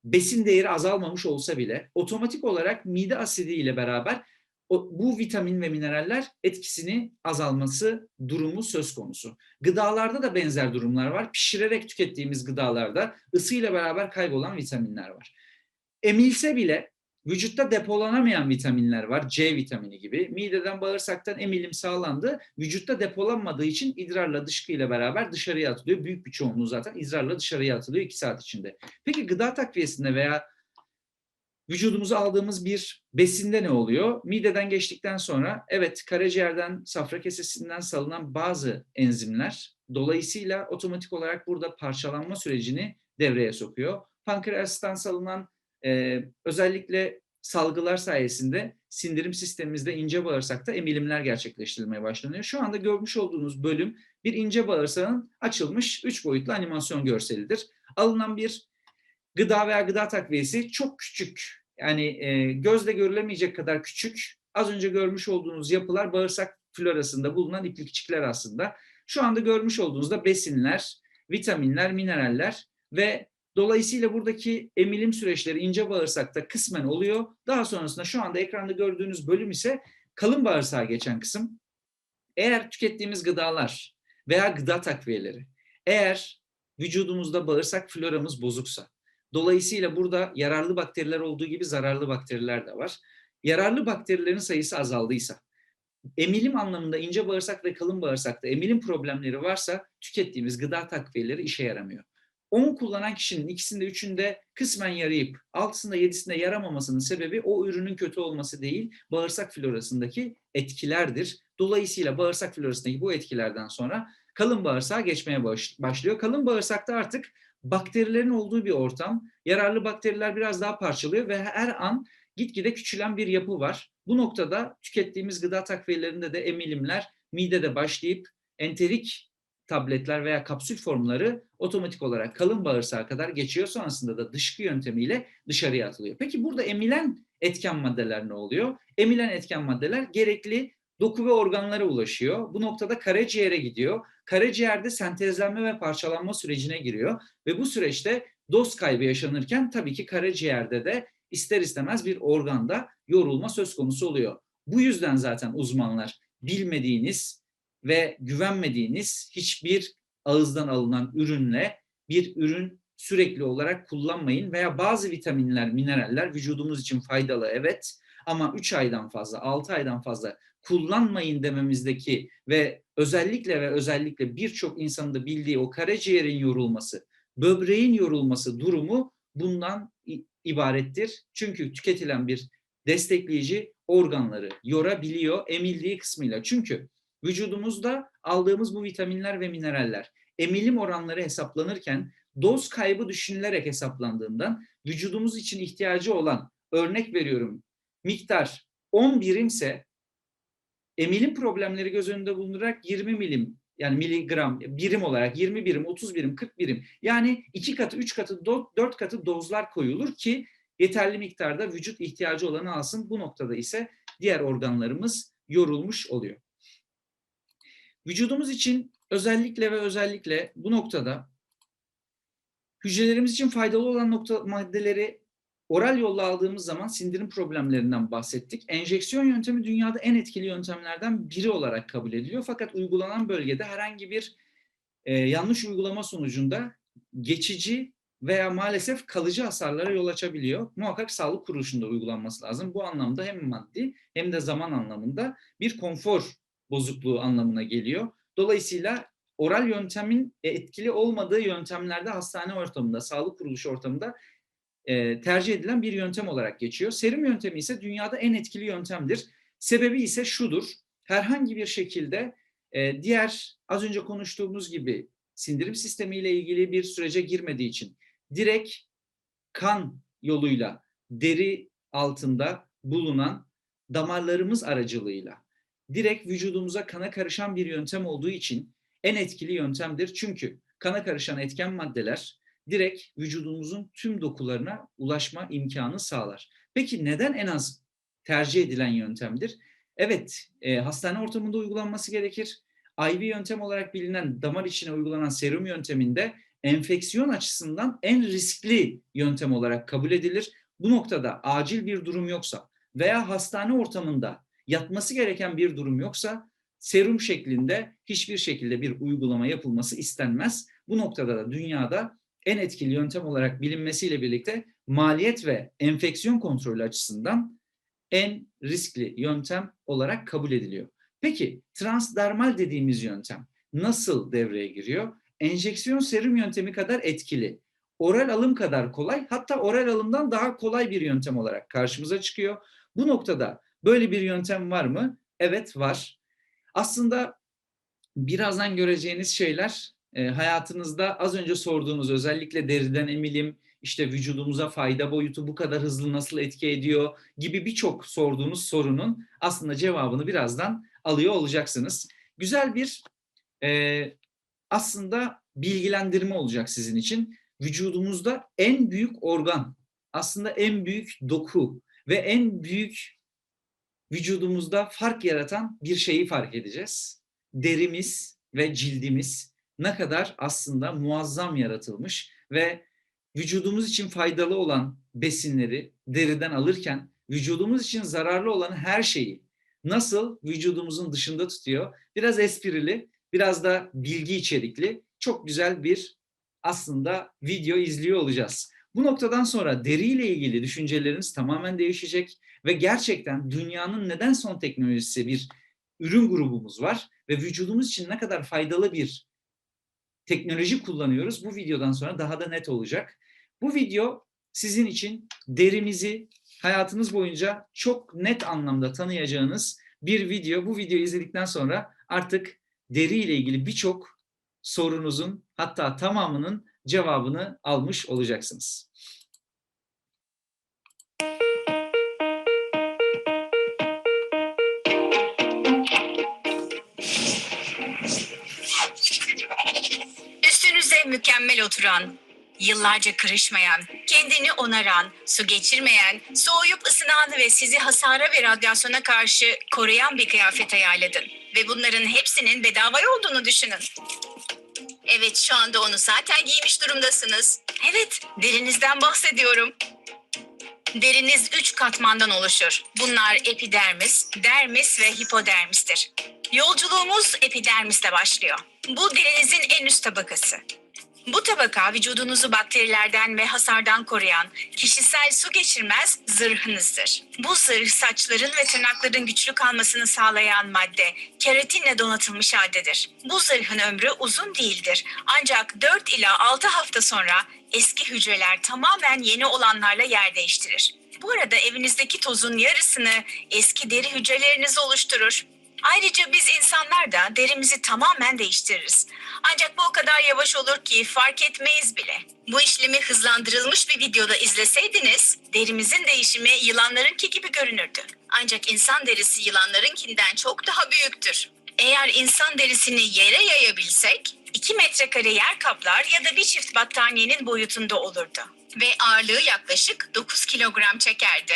besin değeri azalmamış olsa bile otomatik olarak mide asidi ile beraber bu vitamin ve mineraller etkisini azalması durumu söz konusu. Gıdalarda da benzer durumlar var. Pişirerek tükettiğimiz gıdalarda ısıyla beraber kaybolan vitaminler var. Emilse bile vücutta depolanamayan vitaminler var. C vitamini gibi. Mideden, bağırsaktan emilim sağlandı. Vücutta depolanmadığı için idrarla, dışkıyla beraber dışarıya atılıyor. Büyük bir çoğunluğu zaten idrarla dışarıya atılıyor 2 saat içinde. Peki gıda takviyesinde veya vücudumuza aldığımız bir besinde ne oluyor? Mideden geçtikten sonra evet, karaciğerden, safra kesesinden salınan bazı enzimler dolayısıyla otomatik olarak burada parçalanma sürecini devreye sokuyor. Pankreastan salınan özellikle salgılar sayesinde sindirim sistemimizde, ince bağırsakta emilimler gerçekleştirilmeye başlanıyor. Şu anda görmüş olduğunuz bölüm bir ince bağırsağın açılmış 3 boyutlu animasyon görselidir. Alınan bir gıda veya gıda takviyesi çok küçük. Yani gözle görülemeyecek kadar küçük. Az önce görmüş olduğunuz yapılar bağırsak florasında bulunan iplikçikler aslında. Şu anda görmüş olduğunuzda besinler, vitaminler, mineraller ve dolayısıyla buradaki emilim süreçleri ince bağırsakta kısmen oluyor. Daha sonrasında şu anda ekranda gördüğünüz bölüm ise kalın bağırsağa geçen kısım. Eğer tükettiğimiz gıdalar veya gıda takviyeleri, eğer vücudumuzda bağırsak floramız bozuksa, dolayısıyla burada yararlı bakteriler olduğu gibi zararlı bakteriler de var. Yararlı bakterilerin sayısı azaldıysa, emilim anlamında ince bağırsak ve kalın bağırsakta emilim problemleri varsa tükettiğimiz gıda takviyeleri işe yaramıyor. 10 kullanan kişinin ikisinde üçünde kısmen yarayıp 6'sında 7'sinde yaramamasının sebebi o ürünün kötü olması değil, bağırsak florasındaki etkilerdir. Dolayısıyla bağırsak florasındaki bu etkilerden sonra kalın bağırsağa geçmeye başlıyor. Kalın bağırsakta artık bakterilerin olduğu bir ortam. Yararlı bakteriler biraz daha parçalıyor ve her an gitgide küçülen bir yapı var. Bu noktada tükettiğimiz gıda takviyelerinde de emilimler midede başlayıp enterik tabletler veya kapsül formları otomatik olarak kalın bağırsağa kadar geçiyor. Sonrasında da dışkı yöntemiyle dışarıya atılıyor. Peki burada emilen etken maddeler ne oluyor? Emilen etken maddeler gerekli doku ve organlara ulaşıyor. Bu noktada karaciğere gidiyor. Karaciğerde sentezlenme ve parçalanma sürecine giriyor ve bu süreçte doz kaybı yaşanırken tabii ki karaciğerde de ister istemez bir organda yorulma söz konusu oluyor. Bu yüzden zaten uzmanlar bilmediğiniz ve güvenmediğiniz hiçbir ağızdan alınan ürünle bir ürün sürekli olarak kullanmayın veya bazı vitaminler, mineraller vücudumuz için faydalı evet, ama 3 aydan fazla, 6 aydan fazla kullanmayın dememizdeki ve özellikle birçok insanın da bildiği o karaciğerin yorulması, böbreğin yorulması durumu bundan ibarettir. Çünkü tüketilen bir destekleyici organları yorabiliyor emildiği kısmıyla. Çünkü vücudumuzda aldığımız bu vitaminler ve mineraller emilim oranları hesaplanırken doz kaybı düşünülerek hesaplandığından vücudumuz için ihtiyacı olan, örnek veriyorum, miktar 10 birimse emilim problemleri göz önünde bulundurarak 20 milim, yani miligram birim olarak 20 birim, 30 birim, 40 birim, yani 2 katı, 3 katı, 4 katı dozlar koyulur ki yeterli miktarda vücut ihtiyacı olanı alsın. Bu noktada ise diğer organlarımız yorulmuş oluyor. Vücudumuz için özellikle bu noktada hücrelerimiz için faydalı olan maddeleri oral yolla aldığımız zaman sindirim problemlerinden bahsettik. Enjeksiyon yöntemi dünyada en etkili yöntemlerden biri olarak kabul ediliyor. Fakat uygulanan bölgede herhangi bir yanlış uygulama sonucunda geçici veya maalesef kalıcı hasarlara yol açabiliyor. Muhakkak sağlık kuruluşunda uygulanması lazım. Bu anlamda hem maddi hem de zaman anlamında bir konfor bozukluğu anlamına geliyor. Dolayısıyla oral yöntemin etkili olmadığı yöntemlerde hastane ortamında, sağlık kuruluşu ortamında tercih edilen bir yöntem olarak geçiyor. Serum yöntemi ise dünyada en etkili yöntemdir. Sebebi ise şudur: herhangi bir şekilde diğer az önce konuştuğumuz gibi sindirim sistemiyle ilgili bir sürece girmediği için direkt kan yoluyla deri altında bulunan damarlarımız aracılığıyla direkt vücudumuza kana karışan bir yöntem olduğu için en etkili yöntemdir. Çünkü kana karışan etken maddeler direkt vücudumuzun tüm dokularına ulaşma imkanı sağlar. Peki neden en az tercih edilen yöntemdir? Evet, hastane ortamında uygulanması gerekir. IV yöntem olarak bilinen damar içine uygulanan serum yönteminde enfeksiyon açısından en riskli yöntem olarak kabul edilir. Bu noktada acil bir durum yoksa veya hastane ortamında yatması gereken bir durum yoksa serum şeklinde hiçbir şekilde bir uygulama yapılması istenmez. Bu noktada da dünyada en etkili yöntem olarak bilinmesiyle birlikte maliyet ve enfeksiyon kontrolü açısından en riskli yöntem olarak kabul ediliyor. Peki transdermal dediğimiz yöntem nasıl devreye giriyor? Enjeksiyon serum yöntemi kadar etkili, oral alım kadar kolay, hatta oral alımdan daha kolay bir yöntem olarak karşımıza çıkıyor. Bu noktada böyle bir yöntem var mı? Evet, var. Aslında birazdan göreceğiniz şeyler hayatınızda az önce sorduğunuz, özellikle deriden emilim, işte vücudumuza fayda boyutu bu kadar hızlı nasıl etki ediyor gibi birçok sorduğunuz sorunun aslında cevabını birazdan alıyor olacaksınız. Güzel bir aslında bilgilendirme olacak sizin için. Vücudumuzda en büyük organ, aslında en büyük doku ve en büyük vücudumuzda fark yaratan bir şeyi fark edeceğiz. Derimiz ve cildimiz ne kadar aslında muazzam yaratılmış ve vücudumuz için faydalı olan besinleri deriden alırken vücudumuz için zararlı olan her şeyi nasıl vücudumuzun dışında tutuyor? Biraz esprili, biraz da bilgi içerikli, çok güzel bir aslında video izliyor olacağız. Bu noktadan sonra deriyle ilgili düşünceleriniz tamamen değişecek ve gerçekten dünyanın neden son teknolojisi bir ürün grubumuz var ve vücudumuz için ne kadar faydalı bir teknoloji kullanıyoruz bu videodan sonra daha da net olacak. Bu video sizin için derimizi hayatınız boyunca çok net anlamda tanıyacağınız bir video. Bu videoyu izledikten sonra artık deriyle ilgili birçok sorunuzun, hatta tamamının cevabını almış olacaksınız. Üstünüze mükemmel oturan, yıllarca kırışmayan, kendini onaran, su geçirmeyen, soğuyup ısınan ve sizi hasara ve radyasyona karşı koruyan bir kıyafet hayal edin. Ve bunların hepsinin bedava olduğunu düşünün. Evet, şu anda onu zaten giymiş durumdasınız. Evet, derinizden bahsediyorum. Deriniz 3 katmandan oluşur. Bunlar epidermis, dermis ve hipodermistir. Yolculuğumuz epidermisle başlıyor. Bu derinizin en üst tabakası. Bu tabaka vücudunuzu bakterilerden ve hasardan koruyan kişisel su geçirmez zırhınızdır. Bu zırh saçların ve tırnakların güçlü kalmasını sağlayan madde keratinle donatılmış haldedir. Bu zırhın ömrü uzun değildir. Ancak 4 ila 6 hafta sonra eski hücreler tamamen yeni olanlarla yer değiştirir. Bu arada evinizdeki tozun yarısını eski deri hücreleriniz oluşturur. Ayrıca biz insanlar da derimizi tamamen değiştiririz. Ancak bu o kadar yavaş olur ki fark etmeyiz bile. Bu işlemi hızlandırılmış bir videoda izleseydiniz, derimizin değişimi yılanlarınki gibi görünürdü. Ancak insan derisi yılanlarınkinden çok daha büyüktür. Eğer insan derisini yere yayabilsek, 2 metrekare yer kaplar ya da bir çift battaniyenin boyutunda olurdu. Ve ağırlığı yaklaşık 9 kilogram çekerdi.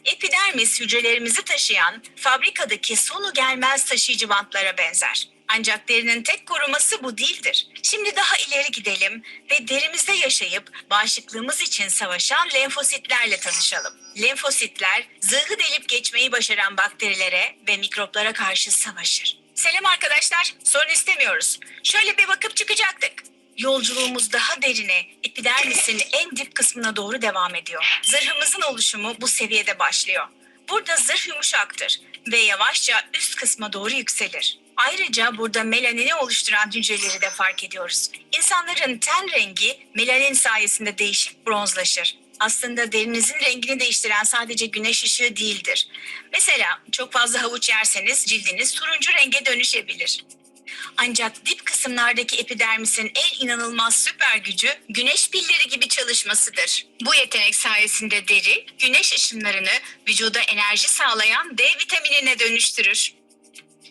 Epidermis hücrelerimizi taşıyan fabrikadaki sonu gelmez taşıyıcı bantlara benzer. Ancak derinin tek koruması bu değildir. Şimdi daha ileri gidelim ve derimizde yaşayıp bağışıklığımız için savaşan lenfositlerle tanışalım. Lenfositler zırhı delip geçmeyi başaran bakterilere ve mikroplara karşı savaşır. Selam arkadaşlar, sorun istemiyoruz. Şöyle bir bakıp çıkacaktık. Yolculuğumuz daha derine, epidermisin en dip kısmına doğru devam ediyor. Zırhımızın oluşumu bu seviyede başlıyor. Burada zırh yumuşaktır ve yavaşça üst kısma doğru yükselir. Ayrıca burada melanini oluşturan hücreleri de fark ediyoruz. İnsanların ten rengi melanin sayesinde değişip bronzlaşır. Aslında derinizin rengini değiştiren sadece güneş ışığı değildir. Mesela çok fazla havuç yerseniz cildiniz turuncu renge dönüşebilir. Ancak dip kısımlardaki epidermisin en inanılmaz süper gücü güneş pilleri gibi çalışmasıdır. Bu yetenek sayesinde deri, güneş ışınlarını vücuda enerji sağlayan D vitaminine dönüştürür.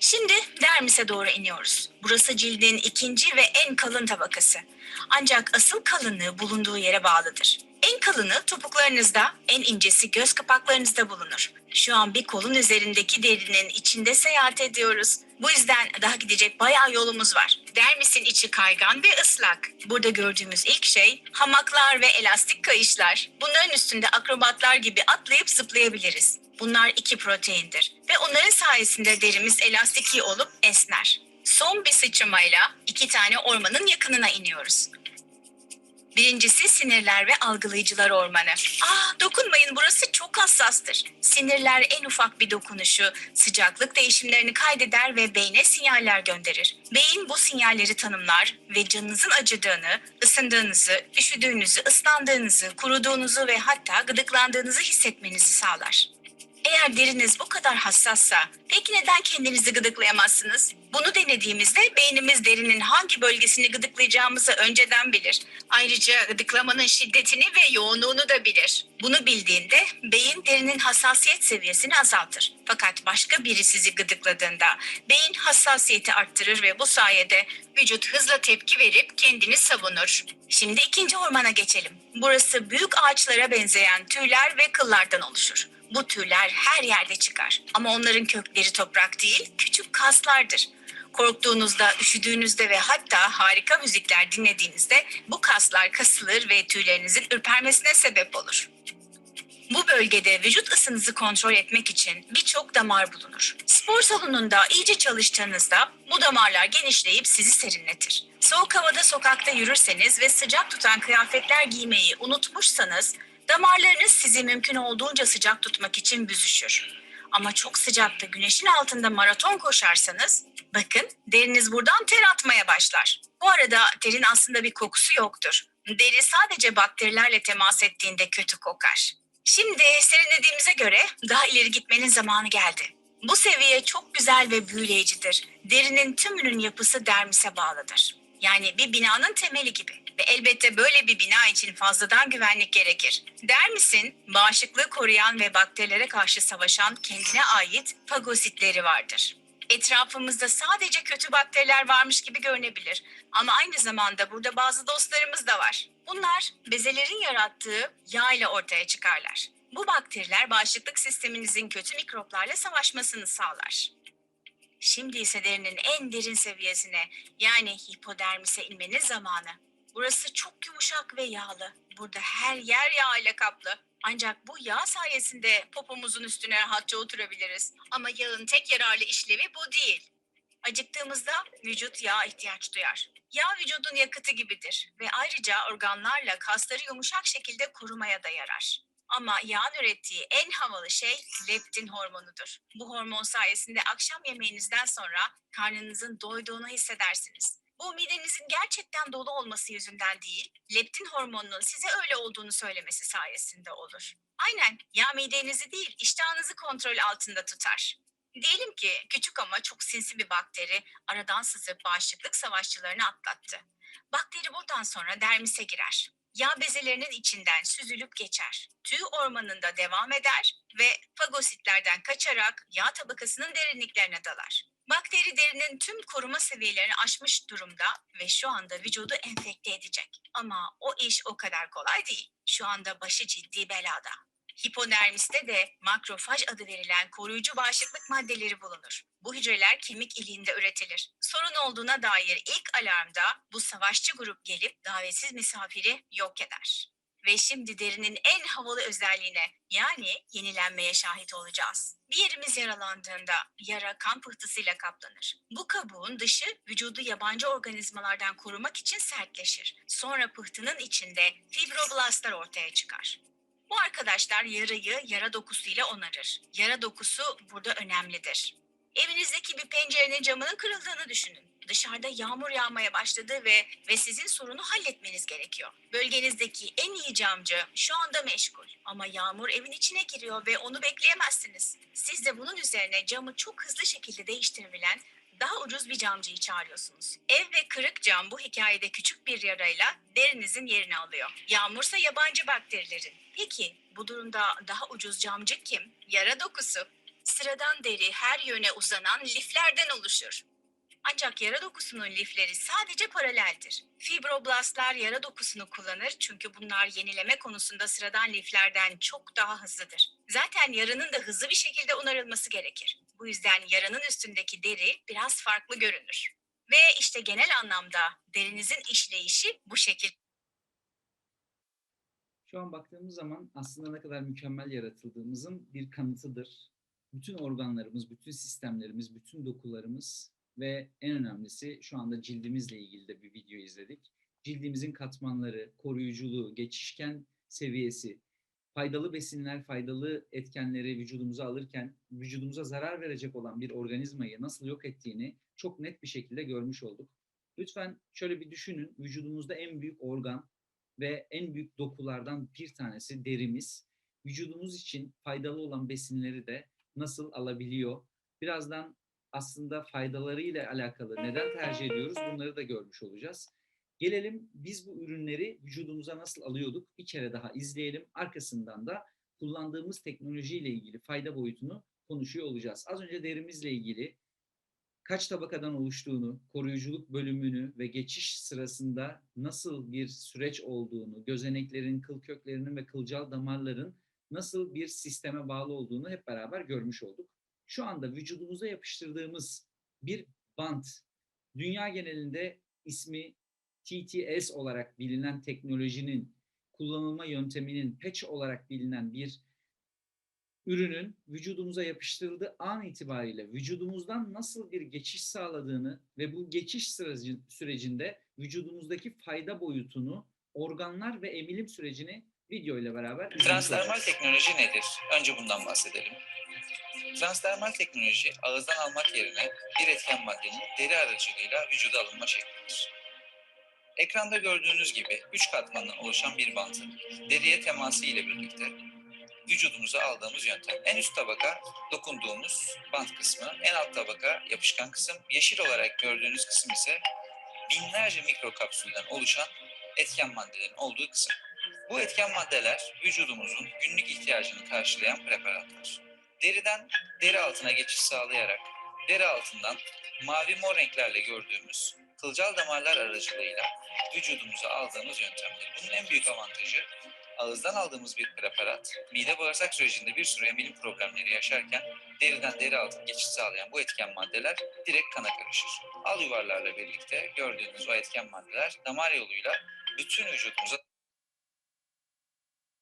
Şimdi dermise doğru iniyoruz. Burası cildin ikinci ve en kalın tabakası. Ancak asıl kalınlığı bulunduğu yere bağlıdır. En kalını topuklarınızda, en incesi göz kapaklarınızda bulunur. Şu an bir kolun üzerindeki derinin içinde seyahat ediyoruz. Bu yüzden daha gidecek bayağı yolumuz var. Dermisin içi kaygan ve ıslak. Burada gördüğümüz ilk şey hamaklar ve elastik kayışlar. Bunların üstünde akrobatlar gibi atlayıp zıplayabiliriz. Bunlar iki proteindir ve onların sayesinde derimiz elastik olup esner. Son bir sıçramayla 2 tane ormanın yakınına iniyoruz. Birincisi sinirler ve algılayıcılar ormanı. Dokunmayın, burası çok hassastır. Sinirler en ufak bir dokunuşu, sıcaklık değişimlerini kaydeder ve beyne sinyaller gönderir. Beyin bu sinyalleri tanımlar ve canınızın acıdığını, ısındığınızı, üşüdüğünüzü, ıslandığınızı, kuruduğunuzu ve hatta gıdıklandığınızı hissetmenizi sağlar. Eğer deriniz bu kadar hassassa, peki neden kendinizi gıdıklayamazsınız? Bunu denediğimizde beynimiz derinin hangi bölgesini gıdıklayacağımızı önceden bilir. Ayrıca gıdıklamanın şiddetini ve yoğunluğunu da bilir. Bunu bildiğinde beyin derinin hassasiyet seviyesini azaltır. Fakat başka biri sizi gıdıkladığında beyin hassasiyeti arttırır ve bu sayede vücut hızla tepki verip kendini savunur. Şimdi ikinci ormana geçelim. Burası büyük ağaçlara benzeyen tüyler ve kıllardan oluşur. Bu tüyler her yerde çıkar ama onların kökleri toprak değil, küçük kaslardır. Korktuğunuzda, üşüdüğünüzde ve hatta harika müzikler dinlediğinizde bu kaslar kasılır ve tüylerinizin ürpermesine sebep olur. Bu bölgede vücut ısınızı kontrol etmek için birçok damar bulunur. Spor salonunda iyice çalıştığınızda bu damarlar genişleyip sizi serinletir. Soğuk havada sokakta yürürseniz ve sıcak tutan kıyafetler giymeyi unutmuşsanız damarlarınız sizi mümkün olduğunca sıcak tutmak için büzüşür. Ama çok sıcakta güneşin altında maraton koşarsanız bakın deriniz buradan ter atmaya başlar. Bu arada terin aslında bir kokusu yoktur. Deri sadece bakterilerle temas ettiğinde kötü kokar. Şimdi serinlediğimize göre daha ileri gitmenin zamanı geldi. Bu seviye çok güzel ve büyüleyicidir. Derinin tümünün yapısı dermise bağlıdır. Yani bir binanın temeli gibi. Ve elbette böyle bir bina için fazladan güvenlik gerekir. Dermisin bağışıklığı koruyan ve bakterilere karşı savaşan kendine ait fagositleri vardır. Etrafımızda sadece kötü bakteriler varmış gibi görünebilir. Ama aynı zamanda burada bazı dostlarımız da var. Bunlar bezelerin yarattığı yağ ile ortaya çıkarlar. Bu bakteriler bağışıklık sisteminizin kötü mikroplarla savaşmasını sağlar. Şimdi ise derinin en derin seviyesine yani hipodermise inmenin zamanı. Burası çok yumuşak ve yağlı. Burada her yer yağ ile kaplı. Ancak bu yağ sayesinde popomuzun üstüne rahatça oturabiliriz. Ama yağın tek yararlı işlevi bu değil. Acıktığımızda vücut yağa ihtiyaç duyar. Yağ vücudun yakıtı gibidir ve ayrıca organlarla kasları yumuşak şekilde korumaya da yarar. Ama yağın ürettiği en havalı şey leptin hormonudur. Bu hormon sayesinde akşam yemeğinizden sonra karnınızın doyduğunu hissedersiniz. Bu midenizin gerçekten dolu olması yüzünden değil, leptin hormonunun size öyle olduğunu söylemesi sayesinde olur. Aynen, yağ midenizi değil, iştahınızı kontrol altında tutar. Diyelim ki küçük ama çok sinsi bir bakteri aradan sızıp bağışıklık savaşçılarını atlattı. Bakteri buradan sonra dermise girer. Yağ bezelerinin içinden süzülüp geçer. Tüy ormanında devam eder ve fagositlerden kaçarak yağ tabakasının derinliklerine dalar. Bakteri derinin tüm koruma seviyelerini aşmış durumda ve şu anda vücudu enfekte edecek. Ama o iş o kadar kolay değil. Şu anda başı ciddi belada. Hipodermiste de makrofaj adı verilen koruyucu bağışıklık maddeleri bulunur. Bu hücreler kemik iliğinde üretilir. Sorun olduğuna dair ilk alarmda bu savaşçı grup gelip davetsiz misafiri yok eder. Ve şimdi derinin en havalı özelliğine yani yenilenmeye şahit olacağız. Bir yerimiz yaralandığında yara kan pıhtısıyla kaplanır. Bu kabuğun dışı vücudu yabancı organizmalardan korumak için sertleşir. Sonra pıhtının içinde fibroblastlar ortaya çıkar. Bu arkadaşlar yarayı yara dokusuyla onarır. Yara dokusu burada önemlidir. Evinizdeki bir pencerenin camının kırıldığını düşünün. Dışarıda yağmur yağmaya başladı ve sizin sorunu halletmeniz gerekiyor. Bölgenizdeki en iyi camcı şu anda meşgul ama yağmur evin içine giriyor ve onu bekleyemezsiniz. Siz de bunun üzerine camı çok hızlı şekilde değiştirebilen daha ucuz bir camcıyı çağırıyorsunuz. Ev ve kırık cam bu hikayede küçük bir yarayla derinizin yerini alıyor. Yağmursa yabancı bakterilerin. Peki bu durumda daha ucuz camcı kim? Yara dokusu. Sıradan deri her yöne uzanan liflerden oluşur. Ancak yara dokusunun lifleri sadece paraleldir. Fibroblastlar yara dokusunu kullanır çünkü bunlar yenileme konusunda sıradan liflerden çok daha hızlıdır. Zaten yaranın da hızlı bir şekilde onarılması gerekir. Bu yüzden yaranın üstündeki deri biraz farklı görünür. Ve işte genel anlamda derinizin işleyişi bu şekilde. Şu an baktığımız zaman aslında ne kadar mükemmel yaratıldığımızın bir kanıtıdır. Bütün organlarımız, bütün sistemlerimiz, bütün dokularımız ve en önemlisi şu anda cildimizle ilgili de bir video izledik. Cildimizin katmanları, koruyuculuğu, geçişken seviyesi, faydalı besinler, faydalı etkenleri vücudumuza alırken vücudumuza zarar verecek olan bir organizmayı nasıl yok ettiğini çok net bir şekilde görmüş olduk. Lütfen şöyle bir düşünün, vücudumuzda en büyük organ ve en büyük dokulardan bir tanesi derimiz. Vücudumuz için faydalı olan besinleri de nasıl alabiliyor? Birazdan aslında faydalarıyla alakalı neden tercih ediyoruz bunları da görmüş olacağız. Gelelim biz bu ürünleri vücudumuza nasıl alıyorduk? Bir kere daha izleyelim. Arkasından da kullandığımız teknolojiyle ilgili fayda boyutunu konuşuyor olacağız. Az önce derimizle ilgili kaç tabakadan oluştuğunu, koruyuculuk bölümünü ve geçiş sırasında nasıl bir süreç olduğunu, gözeneklerin, kıl köklerinin ve kılcal damarların nasıl bir sisteme bağlı olduğunu hep beraber görmüş olduk. Şu anda vücudumuza yapıştırdığımız bir bant, dünya genelinde ismi TTS olarak bilinen teknolojinin kullanılma yönteminin patch olarak bilinen bir ürünün vücudumuza yapıştırıldığı an itibariyle vücudumuzdan nasıl bir geçiş sağladığını ve bu geçiş sürecinde vücudumuzdaki fayda boyutunu, organlar ve emilim sürecini video ile beraber izlemiş Transdermal olacağız. teknoloji nedir? Önce bundan bahsedelim. Transdermal teknoloji, ağızdan almak yerine bir etken maddenin deri aracılığıyla vücuda alınma şeklidir. Ekranda gördüğünüz gibi 3 katmandan oluşan bir bantın deriye teması ile birlikte vücudumuza aldığımız yöntem. En üst tabaka dokunduğumuz bant kısmı, en alt tabaka yapışkan kısım, yeşil olarak gördüğünüz kısım ise binlerce mikrokapsülden oluşan etken maddelerin olduğu kısım. Bu etken maddeler vücudumuzun günlük ihtiyacını karşılayan preparatlar. Deriden deri altına geçiş sağlayarak deri altından mavi mor renklerle gördüğümüz kılcal damarlar aracılığıyla vücudumuza aldığımız yöntemdir. Bunun en büyük avantajı ağızdan aldığımız bir preparat mide bağırsak sürecinde bir sürü emilim problemleri yaşarken deriden deri altına geçiş sağlayan bu etken maddeler direkt kana karışır. Al yuvarlarla birlikte gördüğünüz o etken maddeler damar yoluyla bütün vücudumuza.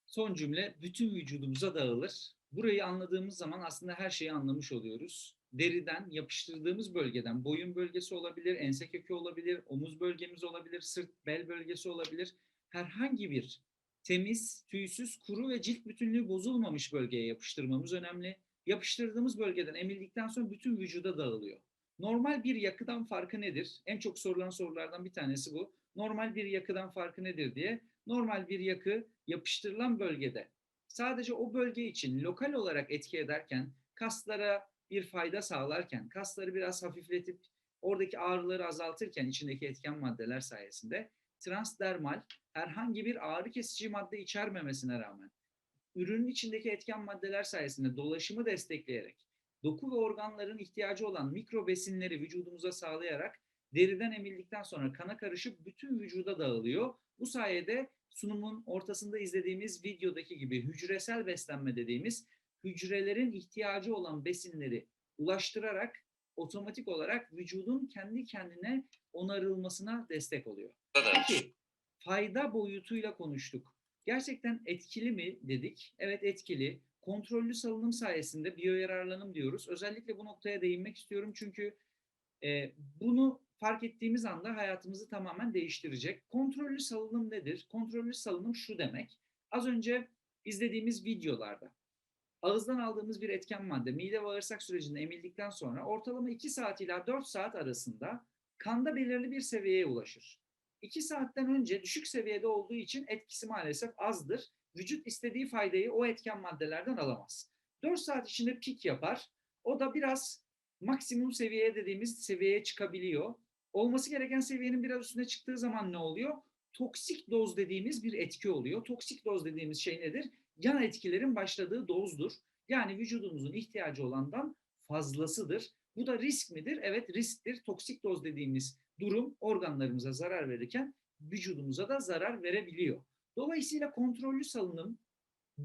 Son cümle bütün vücudumuza dağılır. Burayı anladığımız zaman aslında her şeyi anlamış oluyoruz. Deriden yapıştırdığımız bölgeden boyun bölgesi olabilir, ense kökü olabilir, omuz bölgemiz olabilir, sırt, bel bölgesi olabilir. Herhangi bir temiz, tüysüz, kuru ve cilt bütünlüğü bozulmamış bölgeye yapıştırmamız önemli. Yapıştırdığımız bölgeden emildikten sonra bütün vücuda dağılıyor. Normal bir yakıdan farkı nedir? En çok sorulan sorulardan bir tanesi bu. Normal bir yakıdan farkı nedir diye. Normal bir yakı yapıştırılan bölgede sadece o bölge için lokal olarak etki ederken, kaslara bir fayda sağlarken, kasları biraz hafifletip oradaki ağrıları azaltırken içindeki etken maddeler sayesinde transdermal herhangi bir ağrı kesici madde içermemesine rağmen ürünün içindeki etken maddeler sayesinde dolaşımı destekleyerek doku ve organların ihtiyacı olan mikro besinleri vücudumuza sağlayarak deriden emildikten sonra kana karışıp bütün vücuda dağılıyor. Bu sayede sunumun ortasında izlediğimiz videodaki gibi hücresel beslenme dediğimiz hücrelerin ihtiyacı olan besinleri ulaştırarak otomatik olarak vücudun kendi kendine onarılmasına destek oluyor. Peki fayda boyutuyla konuştuk. Gerçekten etkili mi dedik? Evet etkili. Kontrollü salınım sayesinde biyoyararlanım diyoruz. Özellikle bu noktaya değinmek istiyorum çünkü bunu fark ettiğimiz anda hayatımızı tamamen değiştirecek. Kontrollü salınım nedir? Kontrollü salınım şu demek. Az önce izlediğimiz videolarda ağızdan aldığımız bir etken madde mide bağırsak sürecinde emildikten sonra ortalama 2 saat ila 4 saat arasında kanda belirli bir seviyeye ulaşır. 2 saatten önce düşük seviyede olduğu için etkisi maalesef azdır. Vücut istediği faydayı o etken maddelerden alamaz. 4 saat içinde pik yapar. O da biraz maksimum seviyeye dediğimiz seviyeye çıkabiliyor. Olması gereken seviyenin biraz üstüne çıktığı zaman ne oluyor? Toksik doz dediğimiz bir etki oluyor. Toksik doz dediğimiz şey nedir? Yan etkilerin başladığı dozdur. Yani vücudumuzun ihtiyacı olandan fazlasıdır. Bu da risk midir? Evet, risktir. Toksik doz dediğimiz durum organlarımıza zarar verirken vücudumuza da zarar verebiliyor. Dolayısıyla kontrollü salınım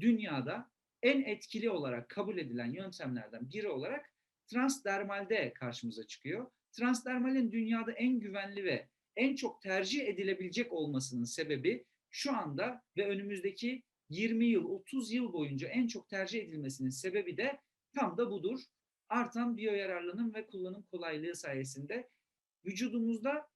dünyada en etkili olarak kabul edilen yöntemlerden biri olarak transdermalde karşımıza çıkıyor. Transdermalin dünyada en güvenli ve en çok tercih edilebilecek olmasının sebebi şu anda ve önümüzdeki 20 yıl, 30 yıl boyunca en çok tercih edilmesinin sebebi de tam da budur. Artan biyoyararlılığın ve kullanım kolaylığı sayesinde vücudumuzda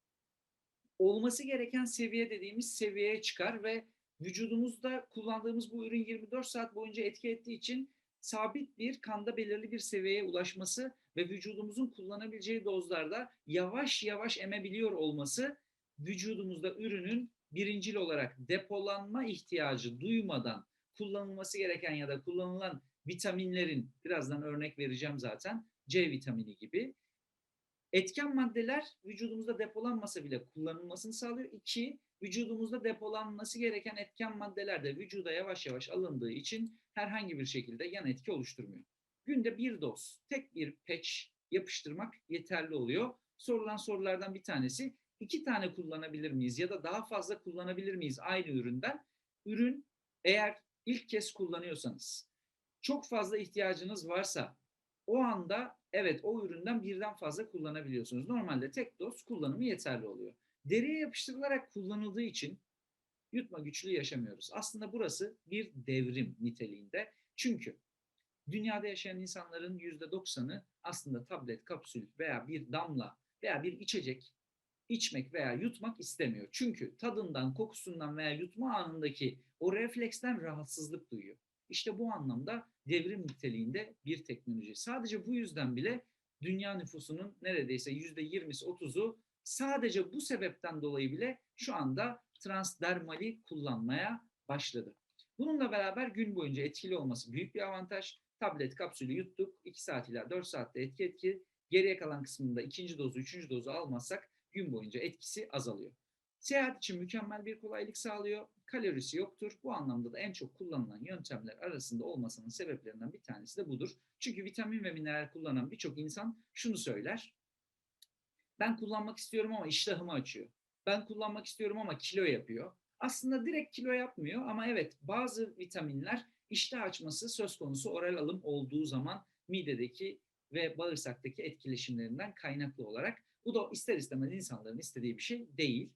olması gereken seviye dediğimiz seviyeye çıkar ve vücudumuzda kullandığımız bu ürün 24 saat boyunca etki ettiği için sabit bir kanda belirli bir seviyeye ulaşması ve vücudumuzun kullanabileceği dozlarda yavaş yavaş emebiliyor olması vücudumuzda ürünün birincil olarak depolanma ihtiyacı duymadan kullanılması gereken ya da kullanılan vitaminlerin, birazdan örnek vereceğim zaten, C vitamini gibi etken maddeler vücudumuzda depolanmasa bile kullanılmasını sağlıyor. 2, vücudumuzda depolanması gereken etken maddeler de vücuda yavaş yavaş alındığı için herhangi bir şekilde yan etki oluşturmuyor. Günde bir doz, tek bir patch yapıştırmak yeterli oluyor. Sorulan sorulardan bir tanesi, 2 tane kullanabilir miyiz ya da daha fazla kullanabilir miyiz aynı üründen? Ürün eğer ilk kez kullanıyorsanız, çok fazla ihtiyacınız varsa o anda evet o üründen birden fazla kullanabiliyorsunuz. Normalde tek doz kullanımı yeterli oluyor. Deriye yapıştırılarak kullanıldığı için yutma güçlüğü yaşamıyoruz. Aslında burası bir devrim niteliğinde. Çünkü dünyada yaşayan insanların %90'ı aslında tablet, kapsül veya bir damla veya bir içecek içmek veya yutmak istemiyor. Çünkü tadından, kokusundan veya yutma anındaki o refleksten rahatsızlık duyuyor. İşte bu anlamda devrim niteliğinde bir teknoloji. Sadece bu yüzden bile dünya nüfusunun neredeyse %20'si 30'u sadece bu sebepten dolayı bile şu anda transdermali kullanmaya başladı. Bununla beraber gün boyunca etkili olması büyük bir avantaj. Tablet kapsülü yuttuk, 2 saat ila 4 saatte etki. Geriye kalan kısmında ikinci dozu, üçüncü dozu almazsak gün boyunca etkisi azalıyor. Seyahat için mükemmel bir kolaylık sağlıyor. Kalorisi yoktur. Bu anlamda da en çok kullanılan yöntemler arasında olmasının sebeplerinden bir tanesi de budur. Çünkü vitamin ve mineral kullanan birçok insan şunu söyler. Ben kullanmak istiyorum ama iştahımı açıyor. Ben kullanmak istiyorum ama kilo yapıyor. Aslında direkt kilo yapmıyor ama evet bazı vitaminler iştah açması söz konusu oral alım olduğu zaman midedeki ve bağırsaktaki etkileşimlerinden kaynaklı olarak. Bu da ister istemez insanların istediği bir şey değil.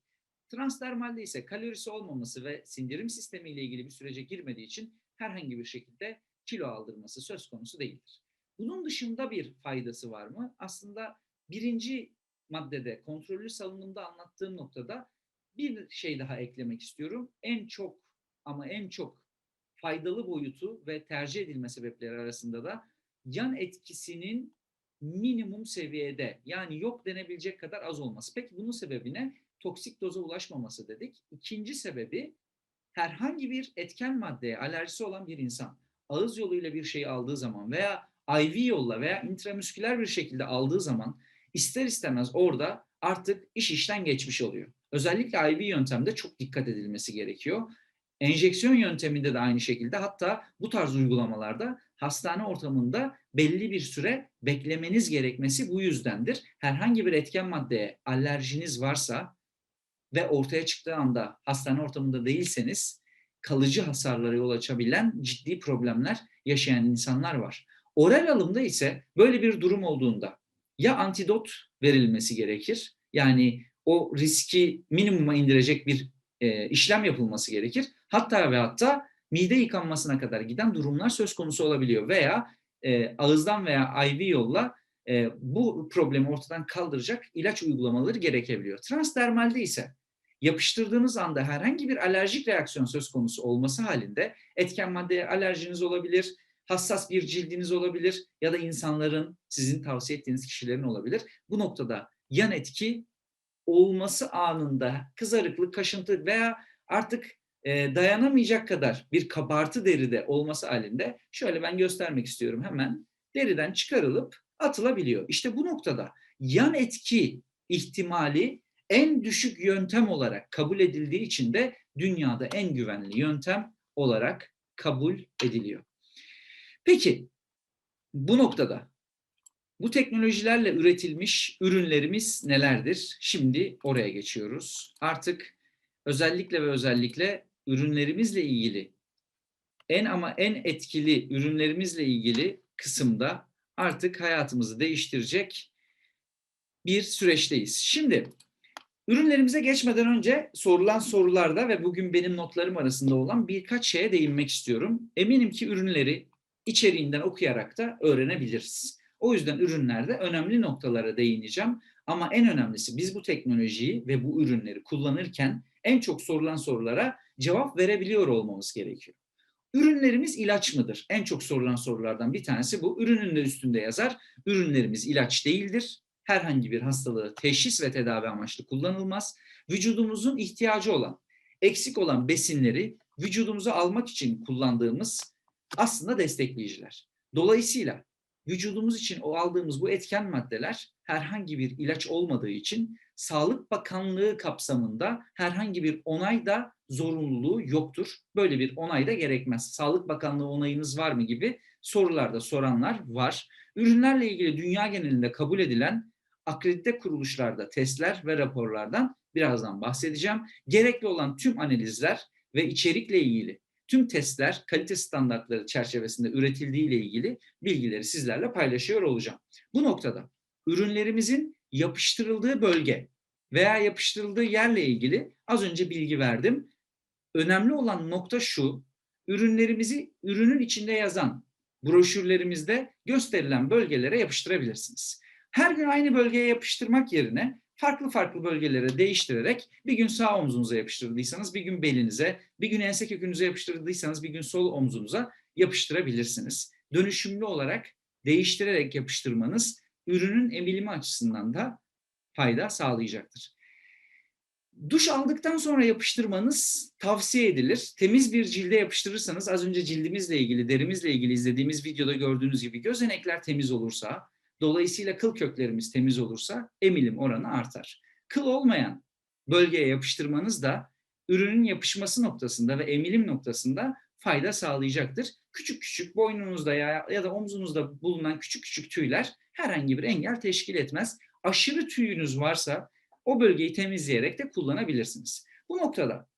Transdermalde ise kalorisi olmaması ve sindirim sistemiyle ilgili bir sürece girmediği için herhangi bir şekilde kilo aldırması söz konusu değildir. Bunun dışında bir faydası var mı? Aslında birinci maddede, kontrollü salınımda anlattığım noktada bir şey daha eklemek istiyorum. En çok faydalı boyutu ve tercih edilme sebepleri arasında da yan etkisinin minimum seviyede, yani yok denebilecek kadar az olması. Peki bunun sebebi ne? Toksik doza ulaşmaması dedik. İkinci sebebi, herhangi bir etken maddeye alerjisi olan bir insan ağız yoluyla bir şeyi aldığı zaman veya IV yolla veya intramüsküler bir şekilde aldığı zaman ister istemez orada artık iş işten geçmiş oluyor. Özellikle IV yöntemde çok dikkat edilmesi gerekiyor. Enjeksiyon yönteminde de aynı şekilde, hatta bu tarz uygulamalarda hastane ortamında belli bir süre beklemeniz gerekmesi bu yüzdendir. Herhangi bir etken maddeye alerjiniz varsa ve ortaya çıktığı anda hastane ortamında değilseniz kalıcı hasarlara yol açabilen ciddi problemler yaşayan insanlar var. Oral alımda ise böyle bir durum olduğunda ya antidot verilmesi gerekir, yani o riski minimuma indirecek bir işlem yapılması gerekir. Hatta ve hatta mide yıkanmasına kadar giden durumlar söz konusu olabiliyor veya ağızdan veya IV yolla bu problemi ortadan kaldıracak ilaç uygulamaları gerekebiliyor. Transdermalde ise yapıştırdığınız anda herhangi bir alerjik reaksiyon söz konusu olması halinde etken maddeye alerjiniz olabilir, hassas bir cildiniz olabilir ya da insanların, sizin tavsiye ettiğiniz kişilerin olabilir. Bu noktada yan etki olması anında kızarıklık, kaşıntı veya artık dayanamayacak kadar bir kabartı deride olması halinde, şöyle ben göstermek istiyorum hemen, deriden çıkarılıp atılabiliyor. İşte bu noktada yan etki ihtimali en düşük yöntem olarak kabul edildiği için de dünyada en güvenli yöntem olarak kabul ediliyor. Peki Bu noktada bu teknolojilerle üretilmiş ürünlerimiz nelerdir? Şimdi oraya geçiyoruz. Artık özellikle ürünlerimizle ilgili en etkili ürünlerimizle ilgili kısımda artık hayatımızı değiştirecek bir süreçteyiz. Şimdi ürünlerimize geçmeden önce sorulan sorularda ve bugün benim notlarım arasında olan birkaç şeye değinmek istiyorum. Eminim ki ürünleri içeriğinden okuyarak da öğrenebiliriz. O yüzden ürünlerde önemli noktalara değineceğim. Ama en önemlisi biz bu teknolojiyi ve bu ürünleri kullanırken en çok sorulan sorulara cevap verebiliyor olmamız gerekiyor. Ürünlerimiz ilaç mıdır? En çok sorulan sorulardan bir tanesi bu. Ürünün de üstünde yazar. Ürünlerimiz ilaç değildir. Herhangi bir hastalığı teşhis ve tedavi amaçlı kullanılmaz. Vücudumuzun ihtiyacı olan, eksik olan besinleri vücudumuza almak için kullandığımız aslında destekleyiciler. Dolayısıyla vücudumuz için o aldığımız bu etken maddeler herhangi bir ilaç olmadığı için Sağlık Bakanlığı kapsamında herhangi bir onay da zorunluluğu yoktur. Böyle bir onay da gerekmez. Sağlık Bakanlığı onayınız var mı gibi sorularda soranlar var. Ürünlerle ilgili dünya genelinde kabul edilen akredite kuruluşlarda testler ve raporlardan birazdan bahsedeceğim. Gerekli olan tüm analizler ve içerikle ilgili tüm testler kalite standartları çerçevesinde üretildiği ile ilgili bilgileri sizlerle paylaşıyor olacağım. Bu noktada ürünlerimizin yapıştırıldığı bölge veya yapıştırıldığı yerle ilgili az önce bilgi verdim. Önemli olan nokta şu, ürünlerimizi ürünün içinde yazan broşürlerimizde gösterilen bölgelere yapıştırabilirsiniz. Her gün aynı bölgeye yapıştırmak yerine farklı bölgelere değiştirerek bir gün sağ omzunuza yapıştırdıysanız, bir gün belinize, bir gün ense kökünüze yapıştırdıysanız, bir gün sol omzunuza yapıştırabilirsiniz. Dönüşümlü olarak değiştirerek yapıştırmanız ürünün emilimi açısından da fayda sağlayacaktır. Duş aldıktan sonra yapıştırmanız tavsiye edilir. Temiz bir cilde yapıştırırsanız az önce cildimizle ilgili, derimizle ilgili izlediğimiz videoda gördüğünüz gibi gözenekler temiz olursa, dolayısıyla kıl köklerimiz temiz olursa emilim oranı artar. Kıl olmayan bölgeye yapıştırmanız da ürünün yapışması noktasında ve emilim noktasında fayda sağlayacaktır. Küçük boynunuzda ya da omzunuzda bulunan küçük tüyler herhangi bir engel teşkil etmez. Aşırı tüyünüz varsa o bölgeyi temizleyerek de kullanabilirsiniz. Bu noktada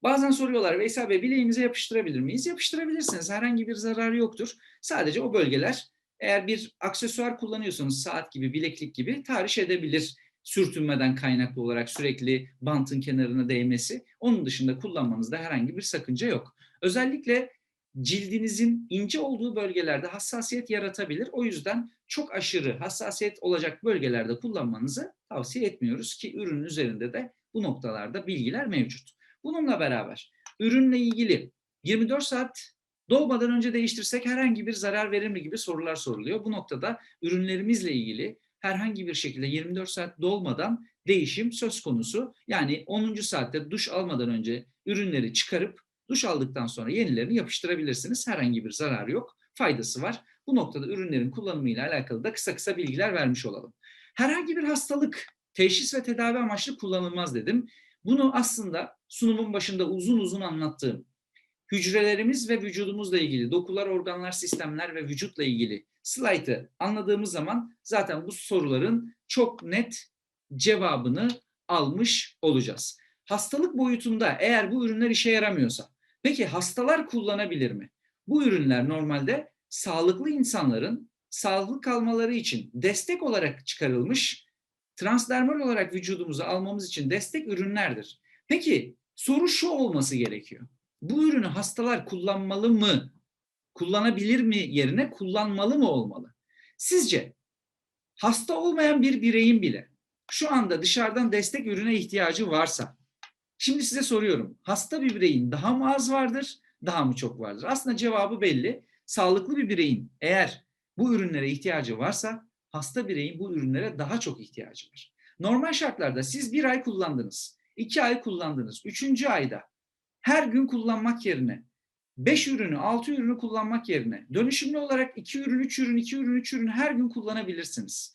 bazen soruyorlar, Veysel Bey bileğinize yapıştırabilir miyiz? Yapıştırabilirsiniz. Herhangi bir zararı yoktur. Sadece o bölgeler eğer bir aksesuar kullanıyorsanız saat gibi, bileklik gibi tahriş edebilir. Sürtünmeden kaynaklı olarak sürekli bantın kenarına değmesi. Onun dışında kullanmanızda herhangi bir sakınca yok. Özellikle cildinizin ince olduğu bölgelerde hassasiyet yaratabilir. O yüzden çok aşırı hassasiyet olacak bölgelerde kullanmanızı tavsiye etmiyoruz ki ürünün üzerinde de bu noktalarda bilgiler mevcut. Bununla beraber ürünle ilgili 24 saat doğmadan önce değiştirsek herhangi bir zarar verir mi gibi sorular soruluyor. Bu noktada ürünlerimizle ilgili herhangi bir şekilde 24 saat dolmadan değişim söz konusu. Yani 10. saatte duş almadan önce ürünleri çıkarıp duş aldıktan sonra yenilerini yapıştırabilirsiniz. Herhangi bir zarar yok, faydası var. Bu noktada ürünlerin kullanımıyla alakalı da kısa bilgiler vermiş olalım. Herhangi bir hastalık teşhis ve tedavi amaçlı kullanılmaz dedim. Bunu aslında sunumun başında uzun anlattığım hücrelerimiz ve vücudumuzla ilgili dokular, organlar, sistemler ve vücutla ilgili slaytı anladığımız zaman zaten bu soruların çok net cevabını almış olacağız. Hastalık boyutunda eğer bu ürünler işe yaramıyorsa, peki hastalar kullanabilir mi? Bu ürünler normalde sağlıklı insanların sağlıklı kalmaları için destek olarak çıkarılmış, transdermal olarak vücudumuza almamız için destek ürünlerdir. Peki soru şu olması gerekiyor. Bu ürünü hastalar kullanmalı mı? Kullanabilir mi yerine kullanmalı mı olmalı? Sizce hasta olmayan bir bireyin bile şu anda dışarıdan destek ürüne ihtiyacı varsa, şimdi size soruyorum, hasta bir bireyin daha mı az vardır, daha mı çok vardır? Aslında cevabı belli. Sağlıklı bir bireyin eğer bu ürünlere ihtiyacı varsa, hasta bireyin bu ürünlere daha çok ihtiyacı var. Normal şartlarda siz 1 ay kullandınız, 2 ay kullandınız, 3. ayda her gün kullanmak yerine 5 ürünü, 6 ürünü kullanmak yerine dönüşümlü olarak 2 ürün, 3 ürün, 2 ürün, 3 ürün her gün kullanabilirsiniz.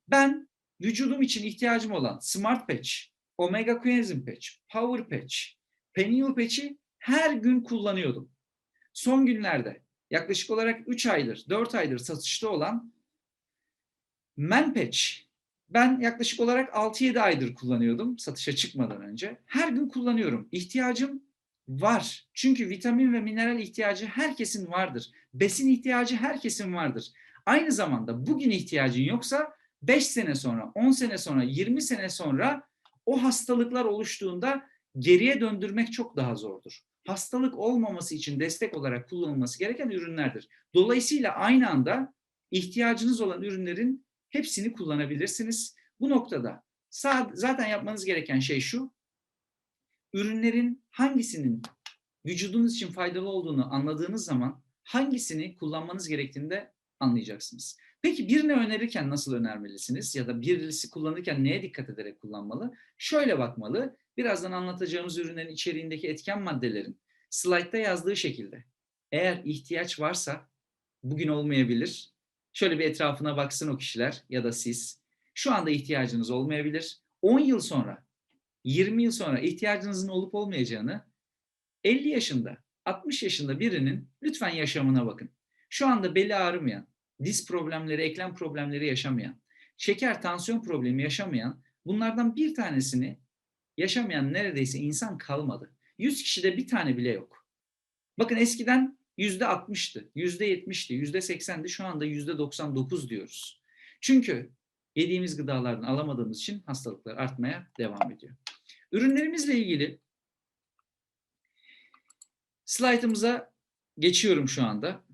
Ben vücudum için ihtiyacım olan Smart Patch, Omega Coenzym Patch, Power Patch, Peniel Patch'i her gün kullanıyordum. Son günlerde yaklaşık olarak 3 aydır, 4 aydır satışta olan Manpatch. Ben yaklaşık olarak 6-7 aydır kullanıyordum satışa çıkmadan önce. Her gün kullanıyorum. İhtiyacım var. Çünkü vitamin ve mineral ihtiyacı herkesin vardır. Besin ihtiyacı herkesin vardır. Aynı zamanda bugün ihtiyacın yoksa 5 sene sonra, 10 sene sonra, 20 sene sonra o hastalıklar oluştuğunda geriye döndürmek çok daha zordur. Hastalık olmaması için destek olarak kullanılması gereken ürünlerdir. Dolayısıyla aynı anda ihtiyacınız olan ürünlerin hepsini kullanabilirsiniz. Bu noktada zaten yapmanız gereken şey şu: ürünlerin hangisinin vücudunuz için faydalı olduğunu anladığınız zaman hangisini kullanmanız gerektiğini de anlayacaksınız. Peki birine önerirken nasıl önermelisiniz? Ya da birisi kullanırken neye dikkat ederek kullanmalı? Şöyle bakmalı: birazdan anlatacağımız ürünlerin içeriğindeki etken maddelerin slaytta yazdığı şekilde eğer ihtiyaç varsa bugün olmayabilir. Şöyle bir etrafına baksın o kişiler ya da siz. Şu anda ihtiyacınız olmayabilir. 10 yıl sonra, 20 yıl sonra ihtiyacınızın olup olmayacağını 50 yaşında, 60 yaşında birinin lütfen yaşamına bakın. Şu anda beli ağrımayan, diz problemleri, eklem problemleri yaşamayan, şeker, tansiyon problemi yaşamayan, bunlardan bir tanesini yaşamayan neredeyse insan kalmadı. 100 kişide bir tane bile yok. Bakın eskiden %60'tı, %70'ti, %80'di, şu anda %99 diyoruz. Çünkü yediğimiz gıdalardan alamadığımız için hastalıklar artmaya devam ediyor. Ürünlerimizle ilgili slaytımıza geçiyorum şu anda.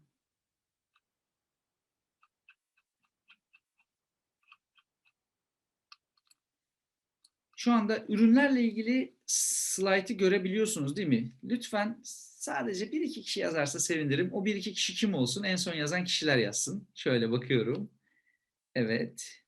Şu anda ürünlerle ilgili slaytı görebiliyorsunuz değil mi? Lütfen sadece 1-2 kişi yazarsa sevinirim. O 1-2 kişi kim olsun? En son yazan kişiler yazsın. Şöyle bakıyorum. Evet.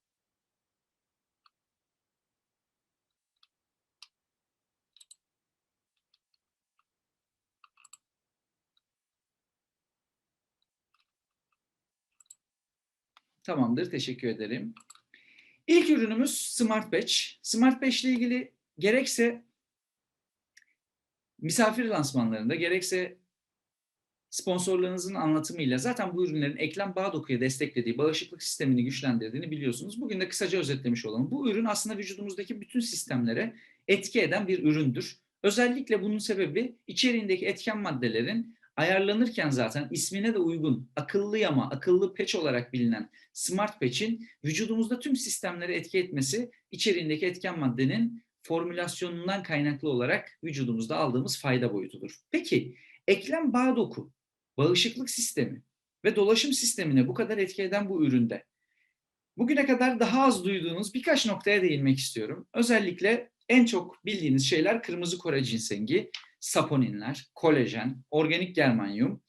Tamamdır. Teşekkür ederim. İlk ürünümüz SmartPatch. SmartPatch ile ilgili gerekse misafir lansmanlarında gerekse sponsorlarınızın anlatımıyla zaten bu ürünlerin eklem bağ dokuya desteklediği, bağışıklık sistemini güçlendirdiğini biliyorsunuz. Bugün de kısaca özetlemiş olalım. Bu ürün aslında vücudumuzdaki bütün sistemlere etki eden bir üründür. Özellikle bunun sebebi içeriğindeki etken maddelerin ayarlanırken zaten ismine de uygun akıllı yama, akıllı patch olarak bilinen Smart Patch'in vücudumuzda tüm sistemlere etki etmesi, içeriğindeki etken maddenin formülasyonundan kaynaklı olarak vücudumuzda aldığımız fayda boyutudur. Peki eklem bağ doku, bağışıklık sistemi ve dolaşım sistemine bu kadar etki eden bu üründe bugüne kadar daha az duyduğunuz birkaç noktaya değinmek istiyorum. Özellikle en çok bildiğiniz şeyler kırmızı Kore jinsengi, saponinler, kolajen, organik germanyum,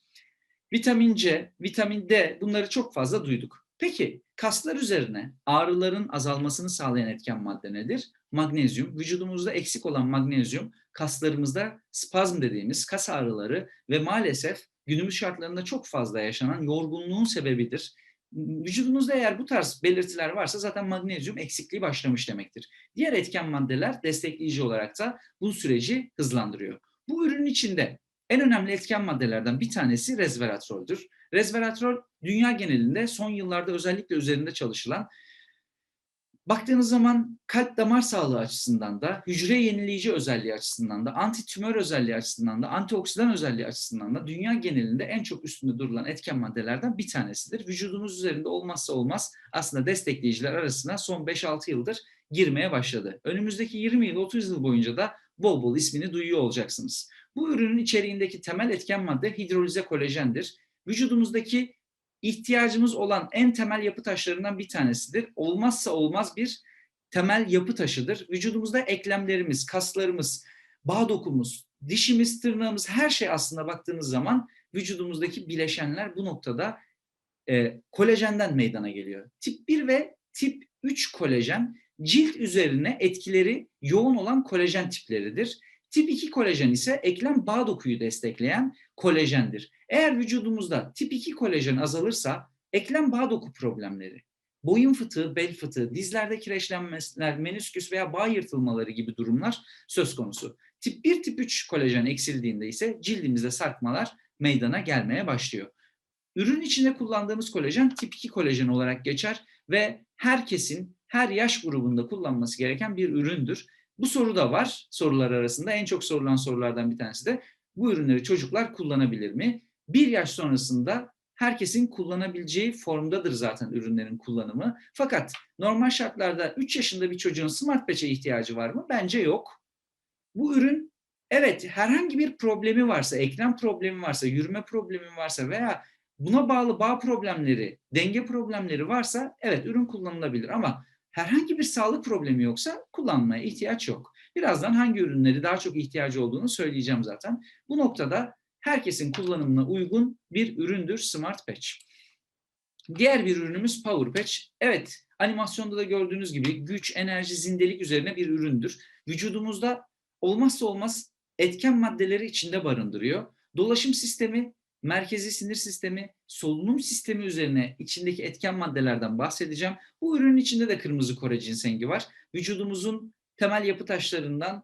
vitamin C, vitamin D, bunları çok fazla duyduk. Peki kaslar üzerine ağrıların azalmasını sağlayan etken madde nedir? Magnezyum. Vücudumuzda eksik olan magnezyum kaslarımızda spazm dediğimiz kas ağrıları ve maalesef günümüz şartlarında çok fazla yaşanan yorgunluğun sebebidir. Vücudunuzda eğer bu tarz belirtiler varsa zaten magnezyum eksikliği başlamış demektir. Diğer etken maddeler destekleyici olarak da bu süreci hızlandırıyor. Bu ürünün içinde en önemli etken maddelerden bir tanesi resveratroldür. Resveratrol dünya genelinde son yıllarda özellikle üzerinde çalışılan, baktığınız zaman kalp damar sağlığı açısından da, hücre yenileyici özelliği açısından da, antitümör özelliği açısından da, antioksidan özelliği açısından da dünya genelinde en çok üstünde durulan etken maddelerden bir tanesidir. Vücudunuz üzerinde olmazsa olmaz aslında destekleyiciler arasına son 5-6 yıldır girmeye başladı. Önümüzdeki 20 yıl, 30 yıl boyunca da bol bol ismini duyuyor olacaksınız. Bu ürünün içeriğindeki temel etken madde hidrolize kolajendir. Vücudumuzdaki ihtiyacımız olan en temel yapı taşlarından bir tanesidir. Olmazsa olmaz bir temel yapı taşıdır. Vücudumuzda eklemlerimiz, kaslarımız, bağ dokumuz, dişimiz, tırnağımız, her şey aslında baktığınız zaman vücudumuzdaki bileşenler bu noktada kolajenden meydana geliyor. Tip 1 ve tip 3 kolajen cilt üzerine etkileri yoğun olan kolajen tipleridir. Tip 2 kolajen ise eklem bağ dokuyu destekleyen kolajendir. Eğer vücudumuzda tip 2 kolajen azalırsa eklem bağ doku problemleri, boyun fıtığı, bel fıtığı, dizlerde kireçlenmeler, menisküs veya bağ yırtılmaları gibi durumlar söz konusu. Tip 1, tip 3 kolajen eksildiğinde ise cildimizde sarkmalar meydana gelmeye başlıyor. ürün içinde kullandığımız kolajen tip 2 kolajen olarak geçer ve herkesin her yaş grubunda kullanması gereken bir üründür. Bu soru da var sorular arasında. En çok sorulan sorulardan bir tanesi de bu ürünleri çocuklar kullanabilir mi? 1 yaş sonrasında herkesin kullanabileceği formdadır zaten ürünlerin kullanımı. Fakat normal şartlarda 3 yaşında bir çocuğun Smart Patch'e ihtiyacı var mı? Bence yok. Bu ürün evet herhangi bir problemi varsa, ekran problemi varsa, yürüme problemi varsa veya buna bağlı bağ problemleri, denge problemleri varsa evet ürün kullanılabilir ama herhangi bir sağlık problemi yoksa kullanmaya ihtiyaç yok. Birazdan hangi ürünleri daha çok ihtiyacı olduğunu söyleyeceğim zaten. Bu noktada herkesin kullanımına uygun bir üründür Smart Patch. Diğer bir ürünümüz Power Patch. Evet, animasyonda da gördüğünüz gibi güç, enerji, zindelik üzerine bir üründür. Vücudumuzda olmazsa olmaz etken maddeleri içinde barındırıyor. Dolaşım sistemi, merkezi sinir sistemi, solunum sistemi üzerine içindeki etken maddelerden bahsedeceğim. Bu ürünün içinde de kırmızı Kore cinsengi var. Vücudumuzun temel yapı taşlarından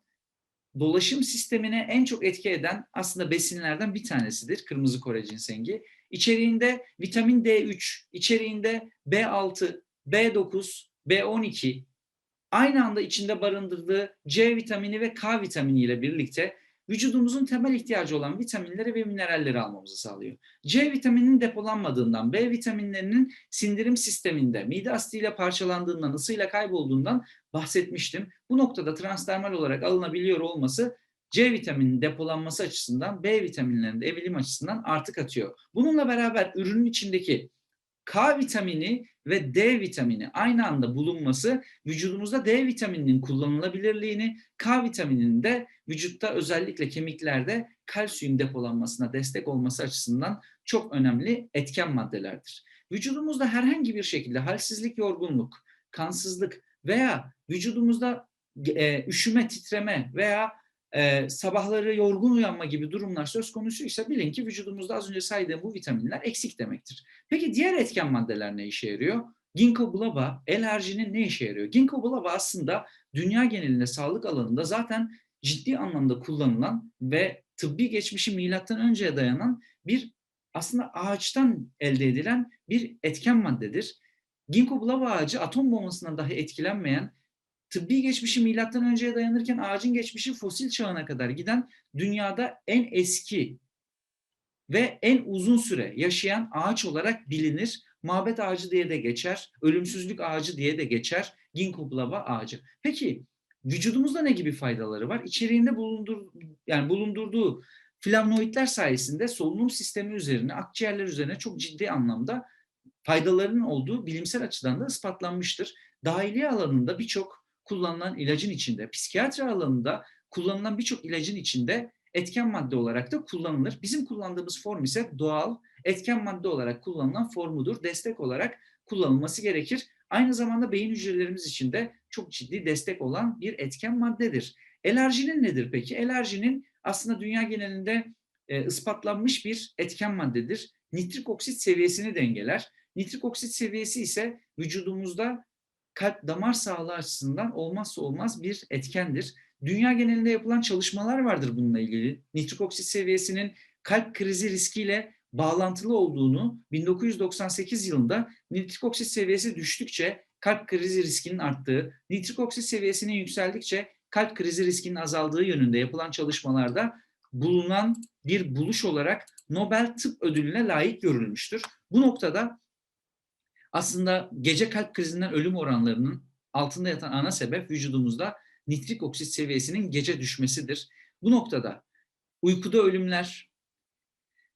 dolaşım sistemine en çok etki eden aslında besinlerden bir tanesidir kırmızı Kore cinsengi. İçeriğinde vitamin D3, içeriğinde B6, B9, B12, aynı anda içinde barındırdığı C vitamini ve K vitamini ile birlikte vücudumuzun temel ihtiyacı olan vitaminleri ve mineralleri almamızı sağlıyor. C vitamininin depolanmadığından, B vitaminlerinin sindirim sisteminde, mide asidiyle parçalandığından, ısıyla kaybolduğundan bahsetmiştim. Bu noktada transdermal olarak alınabiliyor olması C vitamininin depolanması açısından, B vitaminlerinin de emilim açısından artı katıyor. Bununla beraber ürünün içindeki K vitamini ve D vitamini aynı anda bulunması vücudumuzda D vitamininin kullanılabilirliğini, K vitamininin de vücutta özellikle kemiklerde kalsiyum depolanmasına destek olması açısından çok önemli etken maddelerdir. Vücudumuzda herhangi bir şekilde halsizlik, yorgunluk, kansızlık veya vücudumuzda üşüme, titreme veya sabahları yorgun uyanma gibi durumlar söz konusuysa bilin ki vücudumuzda az önce saydığım bu vitaminler eksik demektir. Peki diğer etken maddeler ne işe yarıyor? Ginkgo biloba, L-arginin ne işe yarıyor? Ginkgo biloba aslında dünya genelinde sağlık alanında zaten ciddi anlamda kullanılan ve tıbbi geçmişi milattan önceye dayanan bir aslında ağaçtan elde edilen bir etken maddedir. Ginkgo biloba ağacı atom bombasından dahi etkilenmeyen, tıbbi geçmişi milattan önceye dayanırken ağacın geçmişi fosil çağına kadar giden dünyada en eski ve en uzun süre yaşayan ağaç olarak bilinir. Mabet ağacı diye de geçer, ölümsüzlük ağacı diye de geçer Ginkgo biloba ağacı. Peki vücudumuzda ne gibi faydaları var? İçeriğinde bulundurduğu flavonoidler sayesinde solunum sistemi üzerine, akciğerler üzerine çok ciddi anlamda faydalarının olduğu bilimsel açıdan da ispatlanmıştır. Dahiliye alanında birçok kullanılan ilacın içinde, psikiyatri alanında kullanılan birçok ilacın içinde etken madde olarak da kullanılır. Bizim kullandığımız form ise doğal etken madde olarak kullanılan formudur. Destek olarak kullanılması gerekir. Aynı zamanda beyin hücrelerimiz için de çok ciddi destek olan bir etken maddedir. L-arginin nedir peki? L-arginin aslında dünya genelinde ispatlanmış bir etken maddedir. Nitrik oksit seviyesini dengeler. Nitrik oksit seviyesi ise vücudumuzda kalp damar sağlığı açısından olmazsa olmaz bir etkendir. Dünya genelinde yapılan çalışmalar vardır bununla ilgili. Nitrik oksit seviyesinin kalp krizi riskiyle bağlantılı olduğunu 1998 yılında nitrik oksit seviyesi düştükçe kalp krizi riskinin arttığı, nitrik oksit seviyesinin yükseldikçe kalp krizi riskinin azaldığı yönünde yapılan çalışmalarda bulunan bir buluş olarak Nobel Tıp Ödülü'ne layık görülmüştür. Bu noktada aslında gece kalp krizinden ölüm oranlarının altında yatan ana sebep vücudumuzda nitrik oksit seviyesinin gece düşmesidir. Bu noktada uykuda ölümler,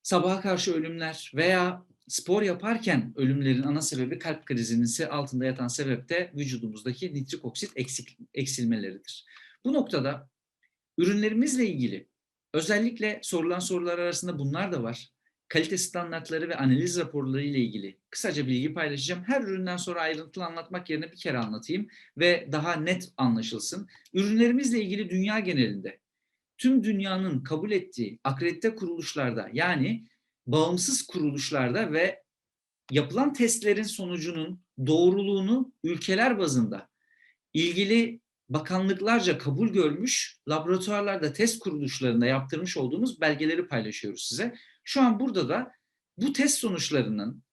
sabaha karşı ölümler veya spor yaparken ölümlerin ana sebebi kalp krizinin altında yatan sebep de vücudumuzdaki nitrik oksit eksilmeleridir. Bu noktada ürünlerimizle ilgili özellikle sorulan sorular arasında bunlar da var. Kalite standartları ve analiz raporları ile ilgili kısaca bilgi paylaşacağım. Her üründen sonra ayrıntılı anlatmak yerine bir kere anlatayım ve daha net anlaşılsın. Ürünlerimizle ilgili dünya genelinde tüm dünyanın kabul ettiği akredite kuruluşlarda yani bağımsız kuruluşlarda ve yapılan testlerin sonucunun doğruluğunu ülkeler bazında ilgili bakanlıklarca kabul görmüş laboratuvarlarda test kuruluşlarında yaptırmış olduğumuz belgeleri paylaşıyoruz size. Şu an burada da Bu test sonuçlarının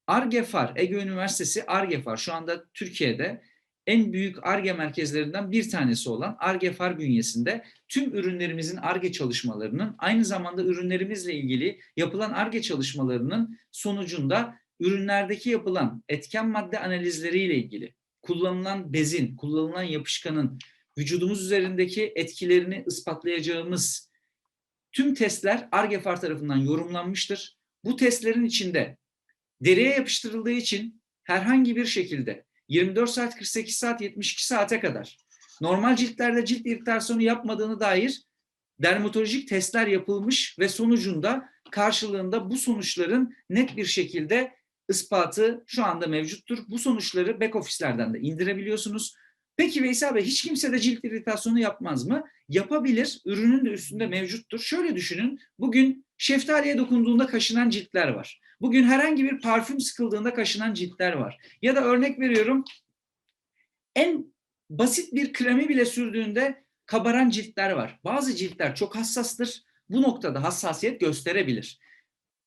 Ar-Ge-Far, Ege Üniversitesi Ar-Ge-Far şu anda Türkiye'de en büyük Ar-Ge merkezlerinden bir tanesi olan Ar-Ge-Far bünyesinde tüm ürünlerimizin Ar-Ge çalışmalarının, aynı zamanda ürünlerimizle ilgili yapılan Ar-Ge çalışmalarının sonucunda ürünlerdeki yapılan etken madde analizleriyle ilgili kullanılan bezin, kullanılan yapışkanın vücudumuz üzerindeki etkilerini ispatlayacağımız tüm testler Ar-Ge-Far tarafından yorumlanmıştır. Bu testlerin içinde deriye yapıştırıldığı için herhangi bir şekilde 24 saat, 48 saat, 72 saate kadar normal ciltlerde cilt iritasyonu yapmadığını dair dermatolojik testler yapılmış ve sonucunda karşılığında bu sonuçların net bir şekilde ispatı şu anda mevcuttur. Bu sonuçları back office'lerden de indirebiliyorsunuz. Peki Veysel Bey, hiç kimse de cilt iritasyonu yapmaz mı? Yapabilir. Ürünün de üstünde mevcuttur. Şöyle düşünün. Bugün şeftaliye dokunduğunda kaşınan ciltler var. Bugün herhangi bir parfüm sıkıldığında kaşınan ciltler var. Ya da örnek veriyorum, en basit bir kremi bile sürdüğünde kabaran ciltler var. Bazı ciltler çok hassastır. Bu noktada hassasiyet gösterebilir.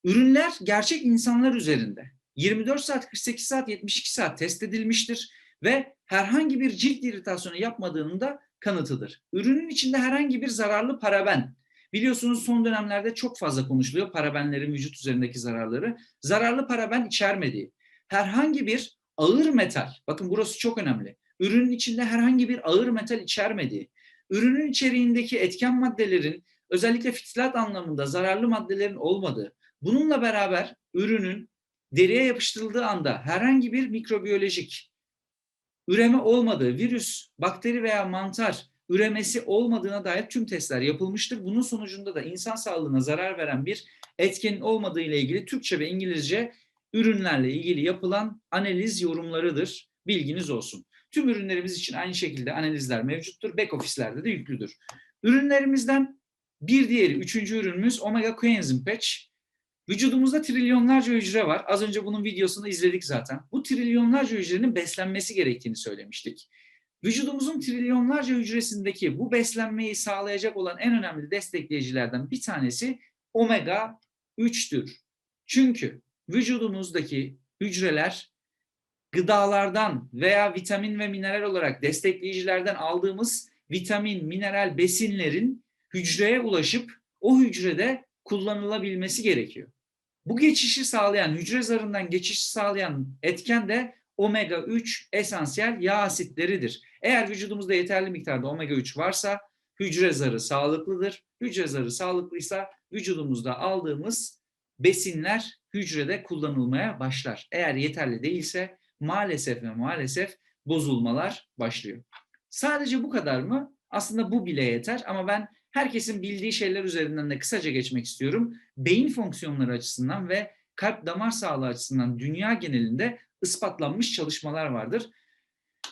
Ürünler gerçek insanlar üzerinde 24 saat, 48 saat, 72 saat test edilmiştir ve herhangi bir cilt iritasyonu yapmadığının da kanıtıdır. Ürünün içinde herhangi bir zararlı paraben, biliyorsunuz son dönemlerde çok fazla konuşuluyor parabenlerin vücut üzerindeki zararları. Zararlı paraben içermediği, herhangi bir ağır metal, bakın burası çok önemli. Ürünün içinde herhangi bir ağır metal içermediği, ürünün içeriğindeki etken maddelerin özellikle fitilat anlamında zararlı maddelerin olmadığı, bununla beraber ürünün deriye yapıştırıldığı anda herhangi bir mikrobiyolojik üreme olmadığı, virüs, bakteri veya mantar üremesi olmadığına dair tüm testler yapılmıştır. Bunun sonucunda da insan sağlığına zarar veren bir etkenin olmadığı ile ilgili Türkçe ve İngilizce ürünlerle ilgili yapılan analiz yorumlarıdır. Bilginiz olsun. Tüm ürünlerimiz için aynı şekilde analizler mevcuttur. Back office'lerde de yüklüdür. Ürünlerimizden bir diğeri, üçüncü ürünümüz Omega Coenzym Patch. Vücudumuzda trilyonlarca hücre var. Az önce bunun videosunu izledik zaten. Bu trilyonlarca hücrenin beslenmesi gerektiğini söylemiştik. Vücudumuzun trilyonlarca hücresindeki bu beslenmeyi sağlayacak olan en önemli destekleyicilerden bir tanesi omega 3'tür. Çünkü vücudumuzdaki hücreler gıdalardan veya vitamin ve mineral olarak destekleyicilerden aldığımız vitamin, mineral, besinlerin hücreye ulaşıp o hücrede kullanılabilmesi gerekiyor. Bu geçişi sağlayan, hücre zarından geçişi sağlayan etken de omega 3 esansiyel yağ asitleridir. Eğer vücudumuzda yeterli miktarda omega 3 varsa hücre zarı sağlıklıdır. Hücre zarı sağlıklıysa vücudumuzda aldığımız besinler hücrede kullanılmaya başlar. Eğer yeterli değilse maalesef ve maalesef bozulmalar başlıyor. Sadece bu kadar mı? Aslında bu bile yeter ama ben herkesin bildiği şeyler üzerinden de kısaca geçmek istiyorum. Beyin fonksiyonları açısından ve kalp damar sağlığı açısından dünya genelinde ispatlanmış çalışmalar vardır.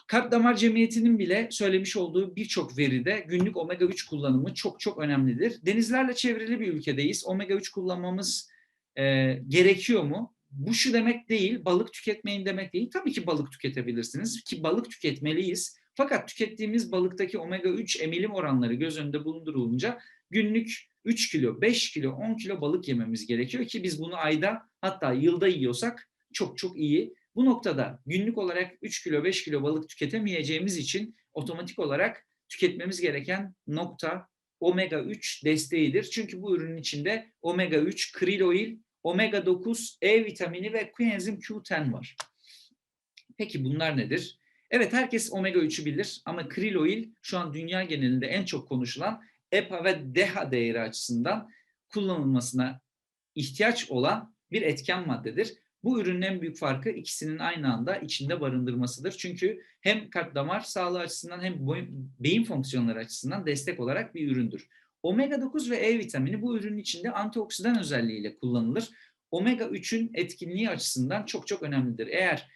Kalp Damar Cemiyeti'nin bile söylemiş olduğu birçok veride günlük omega 3 kullanımı çok çok önemlidir. Denizlerle çevrili bir ülkedeyiz. Omega 3 kullanmamız gerekiyor mu? Bu şu demek değil, balık tüketmeyin demek değil. Tabii ki balık tüketebilirsiniz ki balık tüketmeliyiz. Fakat tükettiğimiz balıktaki omega 3 emilim oranları göz önünde bulundurulunca günlük 3 kilo, 5 kilo, 10 kilo balık yememiz gerekiyor ki biz bunu ayda hatta yılda yiyorsak çok çok iyi. Bu noktada günlük olarak 3 kilo, 5 kilo balık tüketemeyeceğimiz için otomatik olarak tüketmemiz gereken nokta omega 3 desteğidir. Çünkü bu ürünün içinde omega 3, krill oil, omega 9, E vitamini ve koenzim Q10 var. Peki bunlar nedir? Evet, herkes omega 3'ü bilir ama krill oil şu an dünya genelinde en çok konuşulan EPA ve DHA değeri açısından kullanılmasına ihtiyaç olan bir etken maddedir. Bu ürünün en büyük farkı ikisinin aynı anda içinde barındırmasıdır. Çünkü hem kalp damar sağlığı açısından hem beyin fonksiyonları açısından destek olarak bir üründür. Omega 9 ve E vitamini bu ürünün içinde antioksidan özelliğiyle kullanılır. Omega 3'ün etkinliği açısından çok çok önemlidir. Eğer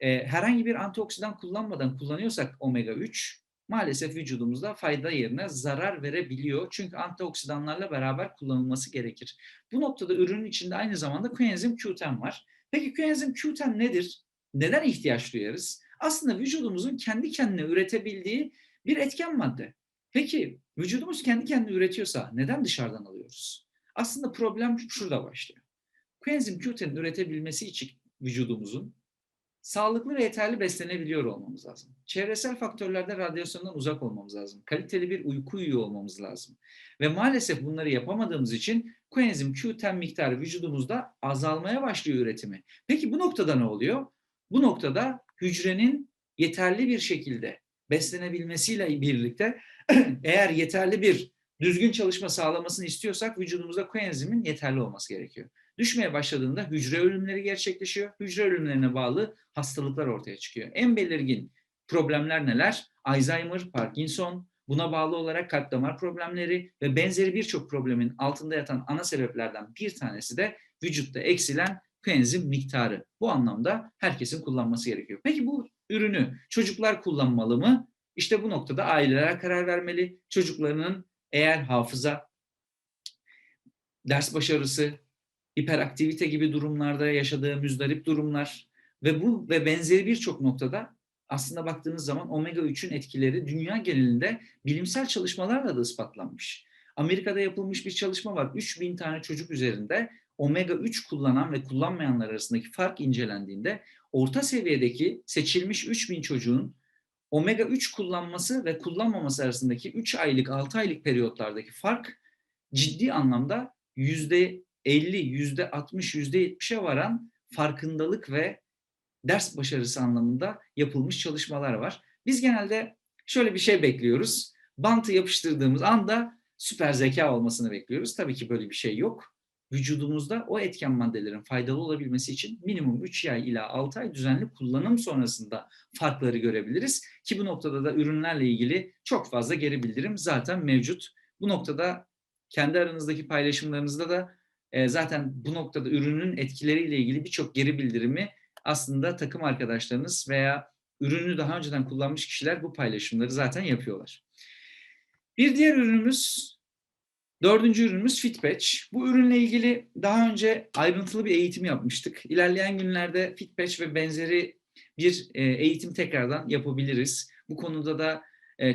herhangi bir antioksidan kullanmadan kullanıyorsak omega 3 maalesef vücudumuzda fayda yerine zarar verebiliyor. Çünkü antioksidanlarla beraber kullanılması gerekir. Bu noktada ürünün içinde aynı zamanda koenzim Q10 var. Peki koenzim Q10 nedir? Neden ihtiyaç duyarız? Aslında vücudumuzun kendi kendine üretebildiği bir etken madde. Peki vücudumuz kendi kendine üretiyorsa neden dışarıdan alıyoruz? Aslında problem şurada başlıyor. Koenzim Q10'in üretebilmesi için vücudumuzun sağlıklı ve yeterli beslenebiliyor olmamız lazım. Çevresel faktörlerde radyasyondan uzak olmamız lazım. Kaliteli bir uyku uyuyor olmamız lazım. Ve maalesef bunları yapamadığımız için koenzim Q10 miktarı vücudumuzda azalmaya başlıyor üretimi. Peki bu noktada ne oluyor? Bu noktada hücrenin yeterli bir şekilde beslenebilmesiyle birlikte eğer yeterli bir düzgün çalışma sağlamasını istiyorsak vücudumuzda koenzimin yeterli olması gerekiyor. Düşmeye başladığında hücre ölümleri gerçekleşiyor. Hücre ölümlerine bağlı hastalıklar ortaya çıkıyor. En belirgin problemler neler? Alzheimer, Parkinson, buna bağlı olarak kalp damar problemleri ve benzeri birçok problemin altında yatan ana sebeplerden bir tanesi de vücutta eksilen koenzim miktarı. Bu anlamda herkesin kullanması gerekiyor. Peki bu ürünü çocuklar kullanmalı mı? İşte bu noktada aileler karar vermeli. Çocuklarının eğer hafıza, ders başarısı, hiperaktivite gibi durumlarda yaşadığı müzdarip durumlar ve bu ve benzeri birçok noktada aslında baktığınız zaman omega 3'ün etkileri dünya genelinde bilimsel çalışmalarla da ispatlanmış. Amerika'da yapılmış bir çalışma var. 3000 tane çocuk üzerinde omega 3 kullanan ve kullanmayanlar arasındaki fark incelendiğinde orta seviyedeki seçilmiş 3000 çocuğun omega 3 kullanması ve kullanmaması arasındaki 3 aylık 6 aylık periyotlardaki fark ciddi anlamda %50, %60, %70'e varan farkındalık ve ders başarısı anlamında yapılmış çalışmalar var. Biz genelde şöyle bir şey bekliyoruz. Bantı yapıştırdığımız anda süper zeka olmasını bekliyoruz. Tabii ki böyle bir şey yok. Vücudumuzda o etken maddelerin faydalı olabilmesi için minimum 3 ay ila 6 ay düzenli kullanım sonrasında farkları görebiliriz. Ki bu noktada da ürünlerle ilgili çok fazla geri bildirim zaten mevcut. Bu noktada kendi aranızdaki paylaşımlarınızda da zaten bu noktada ürünün etkileriyle ilgili birçok geri bildirimi aslında takım arkadaşlarınız veya ürünü daha önceden kullanmış kişiler bu paylaşımları zaten yapıyorlar. Bir diğer ürünümüz, dördüncü ürünümüz Fitpatch. Bu ürünle ilgili daha önce ayrıntılı bir eğitim yapmıştık. İlerleyen günlerde Fitpatch ve benzeri bir eğitim tekrardan yapabiliriz. Bu konuda da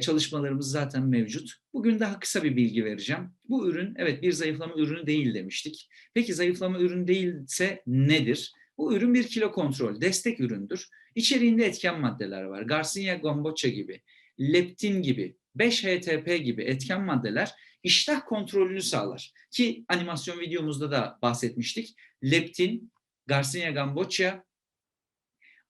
çalışmalarımız zaten mevcut. Bugün daha kısa bir bilgi vereceğim. Bu ürün evet bir zayıflama ürünü değil demiştik. Peki zayıflama ürünü değilse nedir? Bu ürün bir kilo kontrol, destek üründür. İçeriğinde etken maddeler var. Garcinia Cambogia gibi, leptin gibi, 5-HTP gibi etken maddeler iştah kontrolünü sağlar. Ki animasyon videomuzda da bahsetmiştik. Leptin, Garcinia Cambogia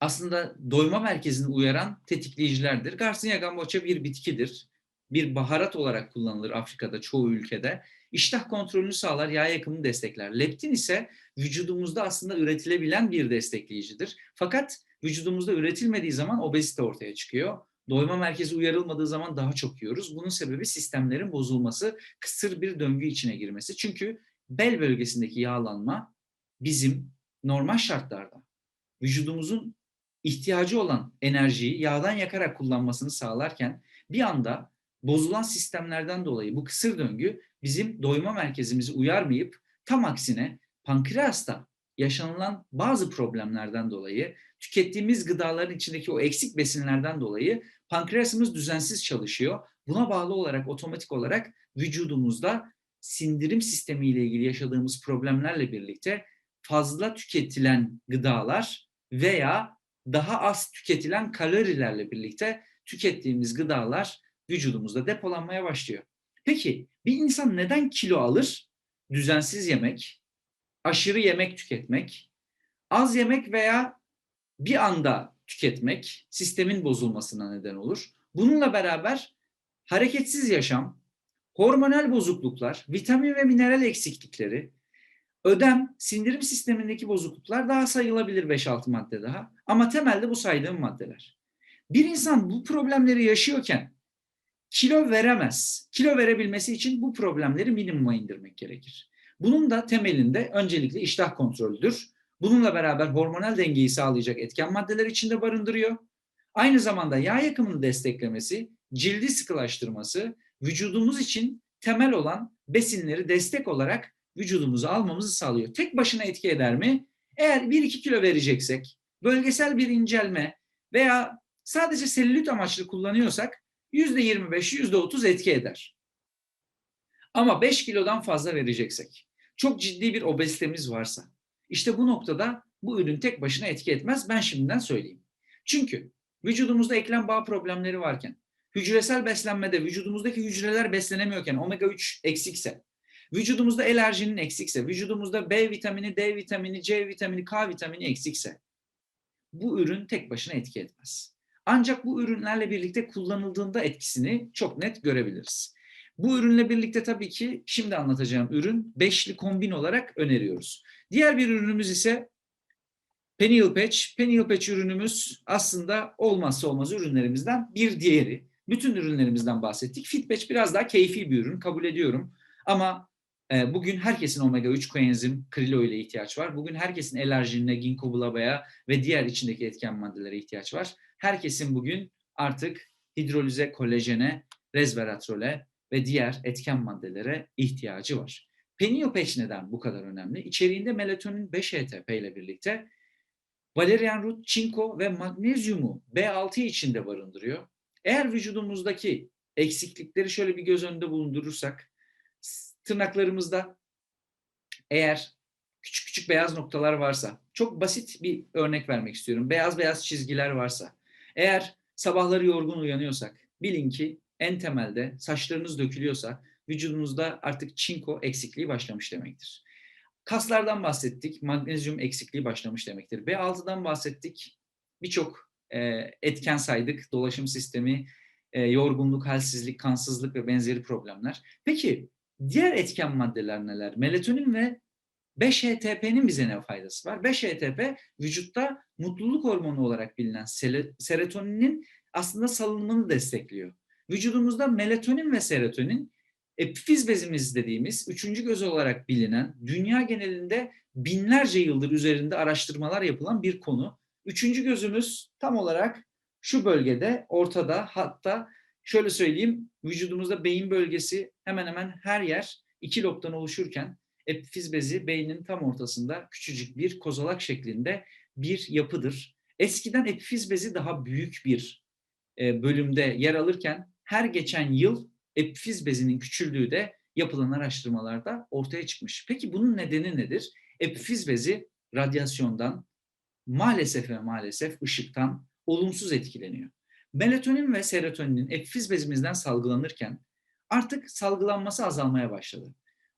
aslında doyma merkezini uyaran tetikleyicilerdir. Garcinia Cambogia bir bitkidir. Bir baharat olarak kullanılır Afrika'da çoğu ülkede. İştah kontrolünü sağlar, yağ yakımını destekler. Leptin ise vücudumuzda aslında üretilebilen bir destekleyicidir. Fakat vücudumuzda üretilmediği zaman obezite ortaya çıkıyor. Doyma merkezi uyarılmadığı zaman daha çok yiyoruz. Bunun sebebi sistemlerin bozulması, kısır bir döngü içine girmesi. Çünkü bel bölgesindeki yağlanma bizim normal şartlarda vücudumuzun ihtiyacı olan enerjiyi yağdan yakarak kullanmasını sağlarken bir anda bozulan sistemlerden dolayı bu kısır döngü bizim doyma merkezimizi uyarmayıp tam aksine pankreasta yaşanılan bazı problemlerden dolayı tükettiğimiz gıdaların içindeki o eksik besinlerden dolayı pankreasımız düzensiz çalışıyor. Buna bağlı olarak otomatik olarak vücudumuzda sindirim sistemiyle ilgili yaşadığımız problemlerle birlikte fazla tüketilen gıdalar veya daha az tüketilen kalorilerle birlikte tükettiğimiz gıdalar vücudumuzda depolanmaya başlıyor. Peki bir insan neden kilo alır? Düzensiz yemek, aşırı yemek tüketmek, az yemek veya bir anda tüketmek sistemin bozulmasına neden olur. Bununla beraber hareketsiz yaşam, hormonal bozukluklar, vitamin ve mineral eksiklikleri, ödem, sindirim sistemindeki bozukluklar daha sayılabilir 5-6 madde daha. Ama temelde bu saydığım maddeler. Bir insan bu problemleri yaşıyorken kilo veremez. Kilo verebilmesi için bu problemleri minimuma indirmek gerekir. Bunun da temelinde öncelikle iştah kontrolüdür. Bununla beraber hormonal dengeyi sağlayacak etken maddeler içinde barındırıyor. Aynı zamanda yağ yakımını desteklemesi, cildi sıkılaştırması, vücudumuz için temel olan besinleri destek olarak vücudumuza almamızı sağlıyor. Tek başına etki eder mi? Eğer 1-2 kilo vereceksek, bölgesel bir incelme veya sadece selülit amaçlı kullanıyorsak %25, %30 etki eder. Ama 5 kilodan fazla vereceksek, çok ciddi bir obezitemiz varsa, İşte bu noktada bu ürün tek başına etki etmez. Ben şimdiden söyleyeyim. Çünkü vücudumuzda eklem bağı problemleri varken, hücresel beslenmede vücudumuzdaki hücreler beslenemiyorken, omega 3 eksikse, vücudumuzda L-arginin eksikse, vücudumuzda B vitamini, D vitamini, C vitamini, K vitamini eksikse bu ürün tek başına etki etmez. Ancak bu ürünlerle birlikte kullanıldığında etkisini çok net görebiliriz. Bu ürünle birlikte tabii ki şimdi anlatacağım ürün beşli kombin olarak öneriyoruz. Diğer bir ürünümüz ise Peniel Patch. Peniel Patch ürünümüz aslında olmazsa olmaz ürünlerimizden bir diğeri. Bütün ürünlerimizden bahsettik. Fitpatch biraz daha keyfi bir ürün, kabul ediyorum. Ama bugün herkesin omega 3 koenzim krilo ile ihtiyaç var. Bugün herkesin L-arginine, ginkgo biloba'ya ve diğer içindeki etken maddelere ihtiyaç var. Herkesin bugün artık hidrolize kolajene, resveratrole ve diğer etken maddelere ihtiyacı var. Peniel Patch neden bu kadar önemli? İçeriğinde melatonin 5-HTP ile birlikte valerian root, çinko ve magnezyumu B6 içinde barındırıyor. Eğer vücudumuzdaki eksiklikleri şöyle bir göz önünde bulundurursak, tırnaklarımızda eğer küçük küçük beyaz noktalar varsa, çok basit bir örnek vermek istiyorum. Beyaz beyaz çizgiler varsa, eğer sabahları yorgun uyanıyorsak, bilin ki en temelde saçlarınız dökülüyorsa vücudunuzda artık çinko eksikliği başlamış demektir. Kaslardan bahsettik, magnezyum eksikliği başlamış demektir. B6'dan bahsettik, birçok etken saydık, dolaşım sistemi, yorgunluk, halsizlik, kansızlık ve benzeri problemler. Peki diğer etken maddeler neler? Melatonin ve 5-HTP'nin bize ne faydası var? 5-HTP vücutta mutluluk hormonu olarak bilinen serotoninin aslında salınımını destekliyor. Vücudumuzda melatonin ve serotonin epifiz bezimiz dediğimiz üçüncü göz olarak bilinen, dünya genelinde binlerce yıldır üzerinde araştırmalar yapılan bir konu. Üçüncü gözümüz tam olarak şu bölgede, ortada, hatta şöyle söyleyeyim, vücudumuzda beyin bölgesi hemen hemen her yer 2 lobdan oluşurken epifiz bezi beynin tam ortasında küçücük bir kozalak şeklinde bir yapıdır. Eskiden epifiz bezi daha büyük bir bölümde yer alırken her geçen yıl epifiz bezinin küçüldüğü de yapılan araştırmalarda ortaya çıkmış. Peki bunun nedeni nedir? Epifiz bezi radyasyondan, maalesef ve maalesef ışıktan olumsuz etkileniyor. Melatonin ve serotoninin epifiz bezimizden salgılanırken artık salgılanması azalmaya başladı.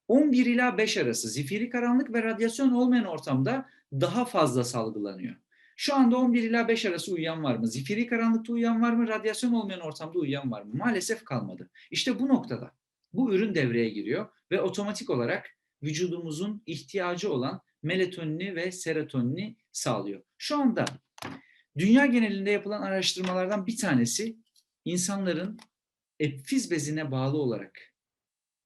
11 ila 5 arası zifiri karanlık ve radyasyon olmayan ortamda daha fazla salgılanıyor. Şu anda 11 ila 5 arası uyuyan var mı? Zifiri karanlıkta uyuyan var mı? Radyasyon olmayan ortamda uyuyan var mı? Maalesef kalmadı. İşte bu noktada bu ürün devreye giriyor ve otomatik olarak vücudumuzun ihtiyacı olan melatonini ve serotonini sağlıyor. Şu anda dünya genelinde yapılan araştırmalardan bir tanesi insanların epifiz bezine bağlı olarak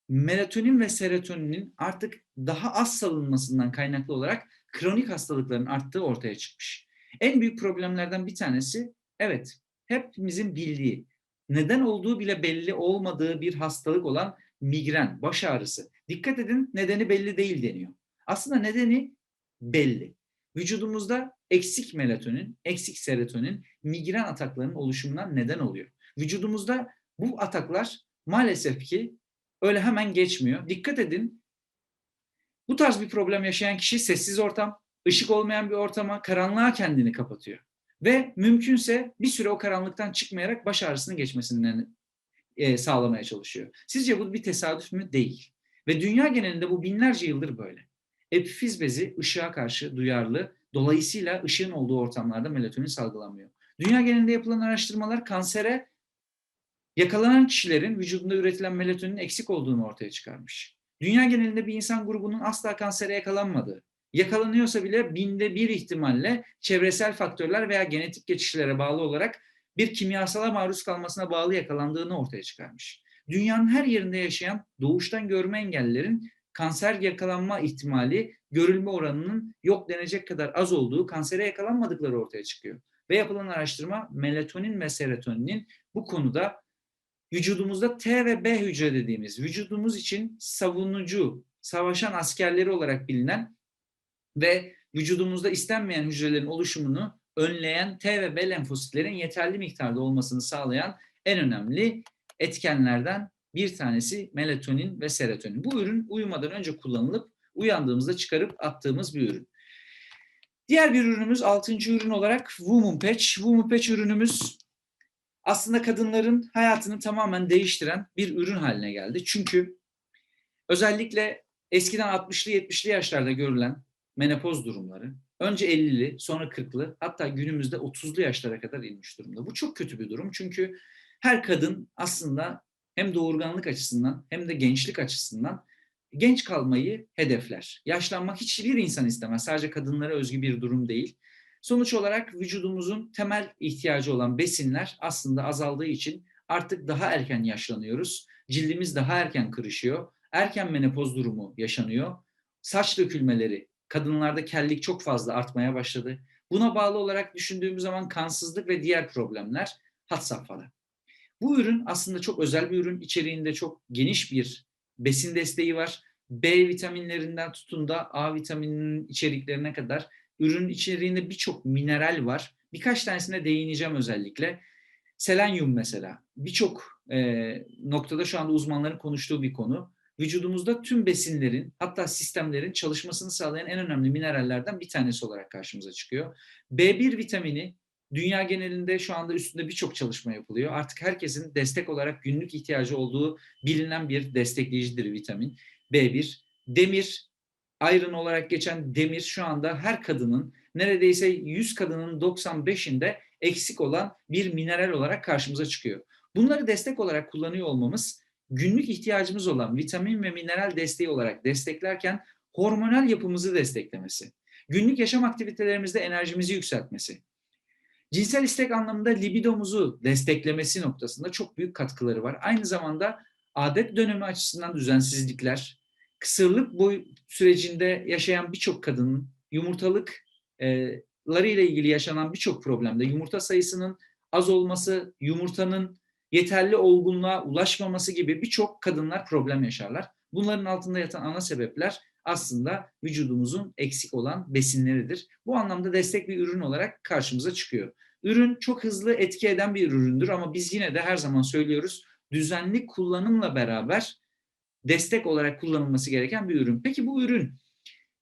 melatonin ve serotoninin artık daha az salınmasından kaynaklı olarak kronik hastalıkların arttığı ortaya çıkmış. En büyük problemlerden bir tanesi, evet, hepimizin bildiği, neden olduğu bile belli olmadığı bir hastalık olan migren, baş ağrısı. Dikkat edin, nedeni belli değil deniyor. Aslında nedeni belli. Vücudumuzda eksik melatonin, eksik serotonin migren ataklarının oluşumuna neden oluyor. Vücudumuzda bu ataklar maalesef ki öyle hemen geçmiyor. Dikkat edin, bu tarz bir problem yaşayan kişi sessiz ortam, ışık olmayan bir ortama, karanlığa kendini kapatıyor. Ve mümkünse bir süre o karanlıktan çıkmayarak baş ağrısının geçmesinden sağlamaya çalışıyor. Sizce bu bir tesadüf mü? Değil. Ve dünya genelinde bu binlerce yıldır böyle. Epifiz bezi ışığa karşı duyarlı, dolayısıyla ışığın olduğu ortamlarda melatonin salgılanmıyor. Dünya genelinde yapılan araştırmalar kansere yakalanan kişilerin vücudunda üretilen melatoninin eksik olduğunu ortaya çıkarmış. Dünya genelinde bir insan grubunun asla kansere yakalanmadığı, yakalanıyorsa bile binde bir ihtimalle çevresel faktörler veya genetik geçişlere bağlı olarak bir kimyasala maruz kalmasına bağlı yakalandığını ortaya çıkarmış. Dünyanın her yerinde yaşayan doğuştan görme engellilerin kanser yakalanma ihtimali görülme oranının yok denecek kadar az olduğu, kansere yakalanmadıkları ortaya çıkıyor. Ve yapılan araştırma melatonin ve serotoninin bu konuda vücudumuzda T ve B hücre dediğimiz vücudumuz için savunucu, savaşan askerleri olarak bilinen ve vücudumuzda istenmeyen hücrelerin oluşumunu önleyen T ve B lenfositlerin yeterli miktarda olmasını sağlayan en önemli etkenlerden bir tanesi melatonin ve serotonin. Bu ürün uyumadan önce kullanılıp uyandığımızda çıkarıp attığımız bir ürün. Diğer bir ürünümüz 6. ürün olarak Woman Patch. Woman Patch ürünümüz aslında kadınların hayatını tamamen değiştiren bir ürün haline geldi. Çünkü özellikle eskiden 60'lı 70'li yaşlarda görülen menopoz durumları önce 50'li sonra 40'lı hatta günümüzde 30'lu yaşlara kadar inmiş durumda. Bu çok kötü bir durum çünkü her kadın aslında hem doğurganlık açısından hem de gençlik açısından genç kalmayı hedefler. Yaşlanmak hiçbir insan istemez. Sadece kadınlara özgü bir durum değil. Sonuç olarak vücudumuzun temel ihtiyacı olan besinler aslında azaldığı için artık daha erken yaşlanıyoruz. Cildimiz daha erken kırışıyor. Erken menopoz durumu yaşanıyor. Saç dökülmeleri, kadınlarda kellik çok fazla artmaya başladı. Buna bağlı olarak düşündüğümüz zaman kansızlık ve diğer problemler had safhada. Bu ürün aslında çok özel bir ürün. İçeriğinde çok geniş bir besin desteği var. B vitaminlerinden tutun da A vitamininin içeriklerine kadar ürünün içeriğinde birçok mineral var. Birkaç tanesine değineceğim özellikle. Selenyum mesela birçok noktada şu anda uzmanların konuştuğu bir konu. Vücudumuzda tüm besinlerin hatta sistemlerin çalışmasını sağlayan en önemli minerallerden bir tanesi olarak karşımıza çıkıyor. B1 vitamini dünya genelinde şu anda üstünde birçok çalışma yapılıyor. Artık herkesin destek olarak günlük ihtiyacı olduğu bilinen bir destekleyicidir vitamin B1. Demir, iron olarak geçen demir şu anda her kadının neredeyse 100 kadının 95'inde eksik olan bir mineral olarak karşımıza çıkıyor. Bunları destek olarak kullanıyor olmamız günlük ihtiyacımız olan vitamin ve mineral desteği olarak desteklerken hormonal yapımızı desteklemesi, günlük yaşam aktivitelerimizde enerjimizi yükseltmesi, cinsel istek anlamında libidomuzu desteklemesi noktasında çok büyük katkıları var. Aynı zamanda adet dönemi açısından düzensizlikler, kısırlık boy sürecinde yaşayan birçok kadının yumurtalıkları ile ilgili yaşanan birçok problemde yumurta sayısının az olması, yumurtanın yeterli olgunluğa ulaşmaması gibi birçok kadınlar problem yaşarlar. Bunların altında yatan ana sebepler aslında vücudumuzun eksik olan besinleridir. Bu anlamda destek bir ürün olarak karşımıza çıkıyor. Ürün çok hızlı etki eden bir üründür ama biz yine de her zaman söylüyoruz düzenli kullanımla beraber destek olarak kullanılması gereken bir ürün. Peki bu ürün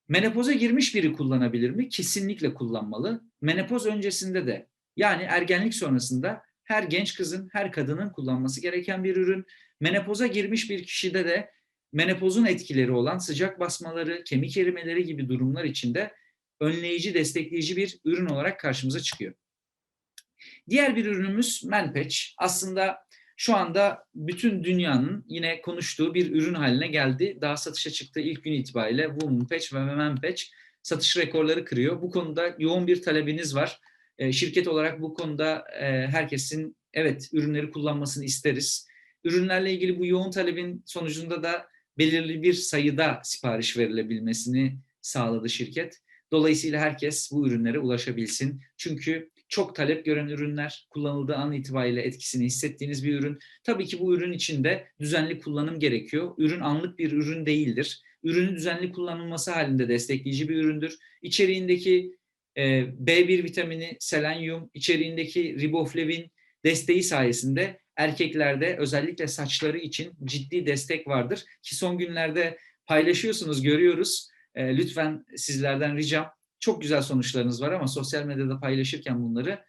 menopoza girmiş biri kullanabilir mi? Kesinlikle kullanmalı. Menopoz öncesinde de yani ergenlik sonrasında her genç kızın, her kadının kullanması gereken bir ürün. Menopoza girmiş bir kişide de menopozun etkileri olan sıcak basmaları, kemik erimeleri gibi durumlar içinde önleyici, destekleyici bir ürün olarak karşımıza çıkıyor. Diğer bir ürünümüz Manpatch. Aslında şu anda bütün dünyanın yine konuştuğu bir ürün haline geldi. Daha satışa çıktığı ilk gün itibariyle Woman Patch ve Manpatch satış rekorları kırıyor. Bu konuda yoğun bir talebiniz var. Şirket olarak bu konuda herkesin evet ürünleri kullanmasını isteriz. Ürünlerle ilgili bu yoğun talebin sonucunda da belirli bir sayıda sipariş verilebilmesini sağladı şirket. Dolayısıyla herkes bu ürünlere ulaşabilsin. Çünkü çok talep gören ürünler, kullanıldığı an itibariyle etkisini hissettiğiniz bir ürün. Tabii ki bu ürün içinde düzenli kullanım gerekiyor. Ürün anlık bir ürün değildir. Ürünün düzenli kullanılması halinde destekleyici bir üründür. İçeriğindeki B1 vitamini, selenyum, içeriğindeki riboflavin desteği sayesinde erkeklerde özellikle saçları için ciddi destek vardır. Ki son günlerde paylaşıyorsunuz, görüyoruz. Lütfen sizlerden ricam çok güzel sonuçlarınız var ama sosyal medyada paylaşırken bunları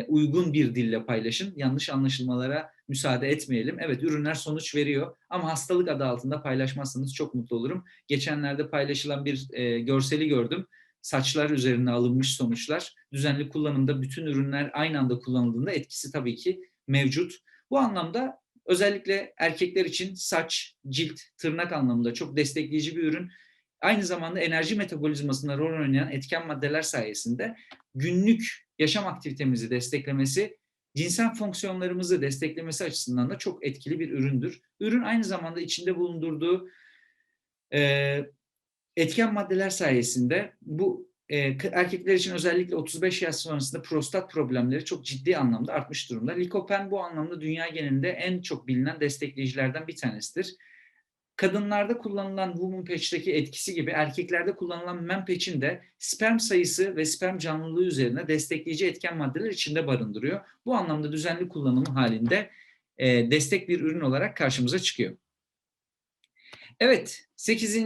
uygun bir dille paylaşın. Yanlış anlaşılmalara müsaade etmeyelim. Evet ürünler sonuç veriyor ama hastalık adı altında paylaşmazsanız çok mutlu olurum. Geçenlerde paylaşılan bir görseli gördüm. Saçlar üzerine alınmış sonuçlar. Düzenli kullanımda bütün ürünler aynı anda kullanıldığında etkisi tabii ki mevcut. Bu anlamda özellikle erkekler için saç, cilt, tırnak anlamında çok destekleyici bir ürün. Aynı zamanda enerji metabolizmasında rol oynayan etken maddeler sayesinde günlük yaşam aktivitemizi desteklemesi, cinsel fonksiyonlarımızı desteklemesi açısından da çok etkili bir üründür. Ürün aynı zamanda içinde bulundurduğu etken maddeler sayesinde bu erkekler için özellikle 35 yaş sonrasında prostat problemleri çok ciddi anlamda artmış durumda. Likopen bu anlamda dünya genelinde en çok bilinen destekleyicilerden bir tanesidir. Kadınlarda kullanılan Woman Patch'teki etkisi gibi erkeklerde kullanılan Manpatch'in de sperm sayısı ve sperm canlılığı üzerine destekleyici etken maddeler içinde barındırıyor. Bu anlamda düzenli kullanımı halinde destek bir ürün olarak karşımıza çıkıyor. Evet, 8.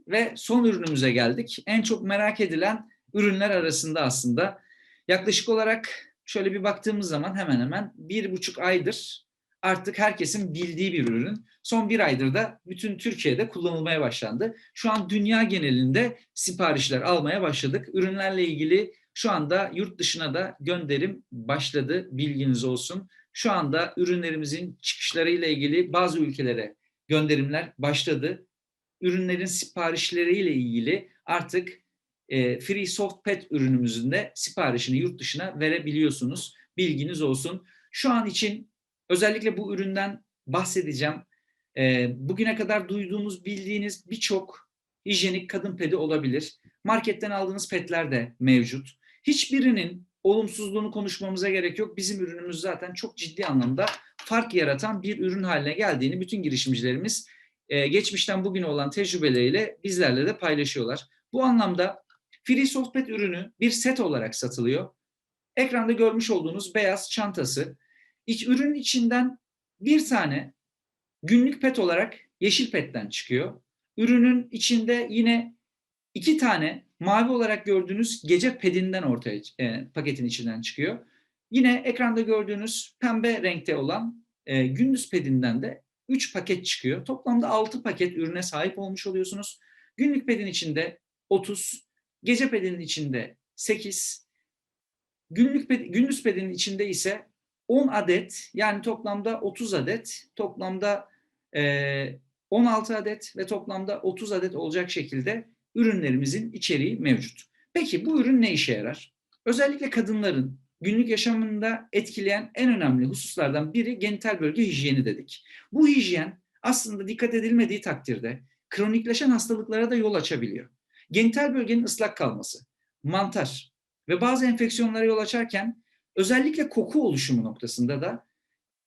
ve son ürünümüze geldik. En çok merak edilen ürünler arasında aslında. Yaklaşık olarak şöyle bir baktığımız zaman hemen hemen 1,5 aydır artık herkesin bildiği bir ürün. Son 1 aydır da bütün Türkiye'de kullanılmaya başlandı. Şu an dünya genelinde siparişler almaya başladık. Ürünlerle ilgili şu anda yurt dışına da gönderim başladı. Bilginiz olsun. Şu anda ürünlerimizin çıkışlarıyla ilgili bazı ülkelere gönderimler başladı. Ürünlerin siparişleriyle ilgili artık Free Soft Pet ürünümüzün de siparişini yurt dışına verebiliyorsunuz. Bilginiz olsun. Şu an için özellikle bu üründen bahsedeceğim. Bugüne kadar duyduğunuz, bildiğiniz birçok hijyenik kadın pedi olabilir. Marketten aldığınız petler de mevcut. Hiçbirinin olumsuzluğunu konuşmamıza gerek yok. Bizim ürünümüz zaten çok ciddi anlamda fark yaratan bir ürün haline geldiğini bütün girişimcilerimiz geçmişten bugüne olan tecrübeleriyle bizlerle de paylaşıyorlar. Bu anlamda Free Soft Pet ürünü bir set olarak satılıyor. Ekranda görmüş olduğunuz beyaz çantası. Ürünün içinden bir tane günlük pet olarak yeşil petten çıkıyor. Ürünün içinde yine 2 tane mavi olarak gördüğünüz gece pedinden ortaya paketin içinden çıkıyor. Yine ekranda gördüğünüz pembe renkte olan gündüz pedinden de 3 paket çıkıyor. Toplamda 6 paket ürüne sahip olmuş oluyorsunuz. Günlük pedin içinde 30, gece pedinin içinde 8, gündüz pedinin içinde ise 10 adet, yani toplamda 30 adet, toplamda 16 adet ve toplamda 30 adet olacak şekilde ürünlerimizin içeriği mevcut. Peki bu ürün ne işe yarar? Özellikle kadınların günlük yaşamında etkileyen en önemli hususlardan biri genital bölge hijyeni dedik. Bu hijyen aslında dikkat edilmediği takdirde kronikleşen hastalıklara da yol açabiliyor. Genital bölgenin ıslak kalması, mantar ve bazı enfeksiyonlara yol açarken özellikle koku oluşumu noktasında da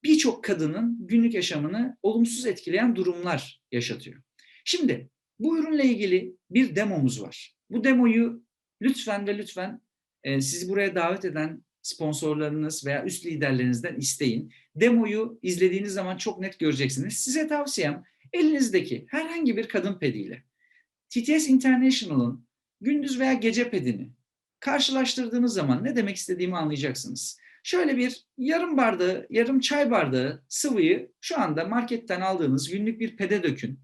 birçok kadının günlük yaşamını olumsuz etkileyen durumlar yaşatıyor. Şimdi bu ürünle ilgili bir demomuz var. Bu demoyu lütfen ve lütfen sizi buraya davet eden sponsorlarınız veya üst liderlerinizden isteyin. Demoyu izlediğiniz zaman çok net göreceksiniz. Size tavsiyem elinizdeki herhangi bir kadın pediyle TTS International'ın gündüz veya gece pedini karşılaştırdığınız zaman ne demek istediğimi anlayacaksınız. Şöyle bir yarım çay bardağı sıvıyı şu anda marketten aldığınız günlük bir pede dökün.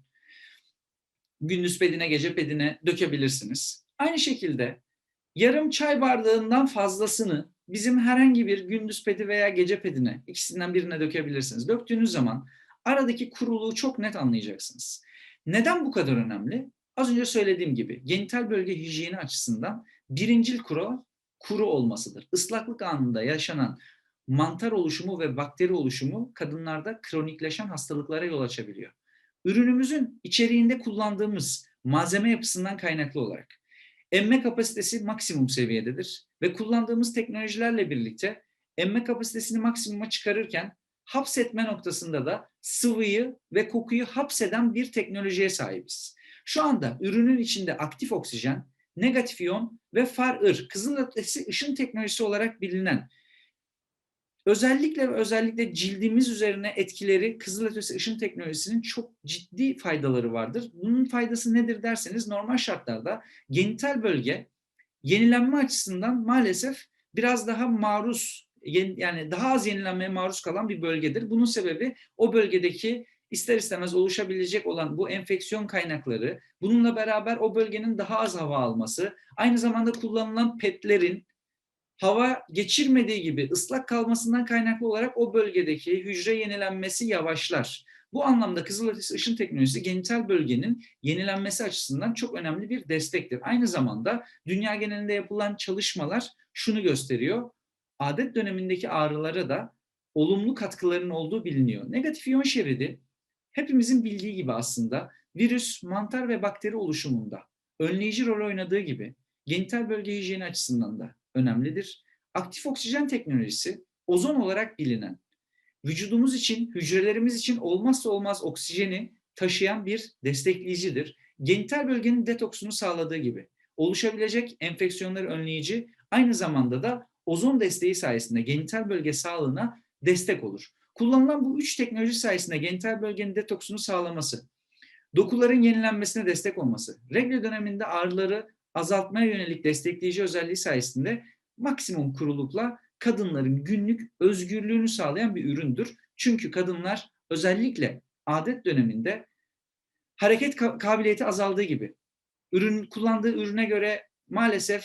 Gündüz pedine, gece pedine dökebilirsiniz. Aynı şekilde yarım çay bardağından fazlasını bizim herhangi bir gündüz pedi veya gece pedine, ikisinden birine dökebilirsiniz. Döktüğünüz zaman aradaki kuruluğu çok net anlayacaksınız. Neden bu kadar önemli? Az önce söylediğim gibi genital bölge hijyeni açısından birincil kural kuru olmasıdır. Islaklık anında yaşanan mantar oluşumu ve bakteri oluşumu kadınlarda kronikleşen hastalıklara yol açabiliyor. Ürünümüzün içeriğinde kullandığımız malzeme yapısından kaynaklı olarak emme kapasitesi maksimum seviyededir ve kullandığımız teknolojilerle birlikte emme kapasitesini maksimuma çıkarırken hapsetme noktasında da sıvıyı ve kokuyu hapseden bir teknolojiye sahibiz. Şu anda ürünün içinde aktif oksijen, negatif iyon ve FAR-IR, kızılötesi ışın teknolojisi olarak bilinen özellikle cildimiz üzerine etkileri kızılötesi ışın teknolojisinin çok ciddi faydaları vardır. Bunun faydası nedir derseniz normal şartlarda genital bölge yenilenme açısından maalesef biraz daha yani daha az yenilenmeye maruz kalan bir bölgedir. Bunun sebebi o bölgedeki ister istemez oluşabilecek olan bu enfeksiyon kaynakları, bununla beraber o bölgenin daha az hava alması, aynı zamanda kullanılan petlerin hava geçirmediği gibi ıslak kalmasından kaynaklı olarak o bölgedeki hücre yenilenmesi yavaşlar. Bu anlamda kızılötesi ışın teknolojisi genital bölgenin yenilenmesi açısından çok önemli bir destektir. Aynı zamanda dünya genelinde yapılan çalışmalar şunu gösteriyor. Adet dönemindeki ağrılara da olumlu katkılarının olduğu biliniyor. Negatif iyon şeridi hepimizin bildiği gibi aslında virüs, mantar ve bakteri oluşumunda önleyici rol oynadığı gibi genital bölge hijyeni açısından da önemlidir. Aktif oksijen teknolojisi ozon olarak bilinen, vücudumuz için, hücrelerimiz için olmazsa olmaz oksijeni taşıyan bir destekleyicidir. Genital bölgenin detoksunu sağladığı gibi oluşabilecek enfeksiyonları önleyici, aynı zamanda da ozon desteği sayesinde genital bölge sağlığına destek olur. Kullanılan bu 3 teknoloji sayesinde genital bölgenin detoksunu sağlaması, dokuların yenilenmesine destek olması, regle döneminde ağrıları azaltmaya yönelik destekleyici özelliği sayesinde maksimum kurulukla kadınların günlük özgürlüğünü sağlayan bir üründür. Çünkü kadınlar özellikle adet döneminde hareket kabiliyeti azaldığı gibi kullandığı ürüne göre maalesef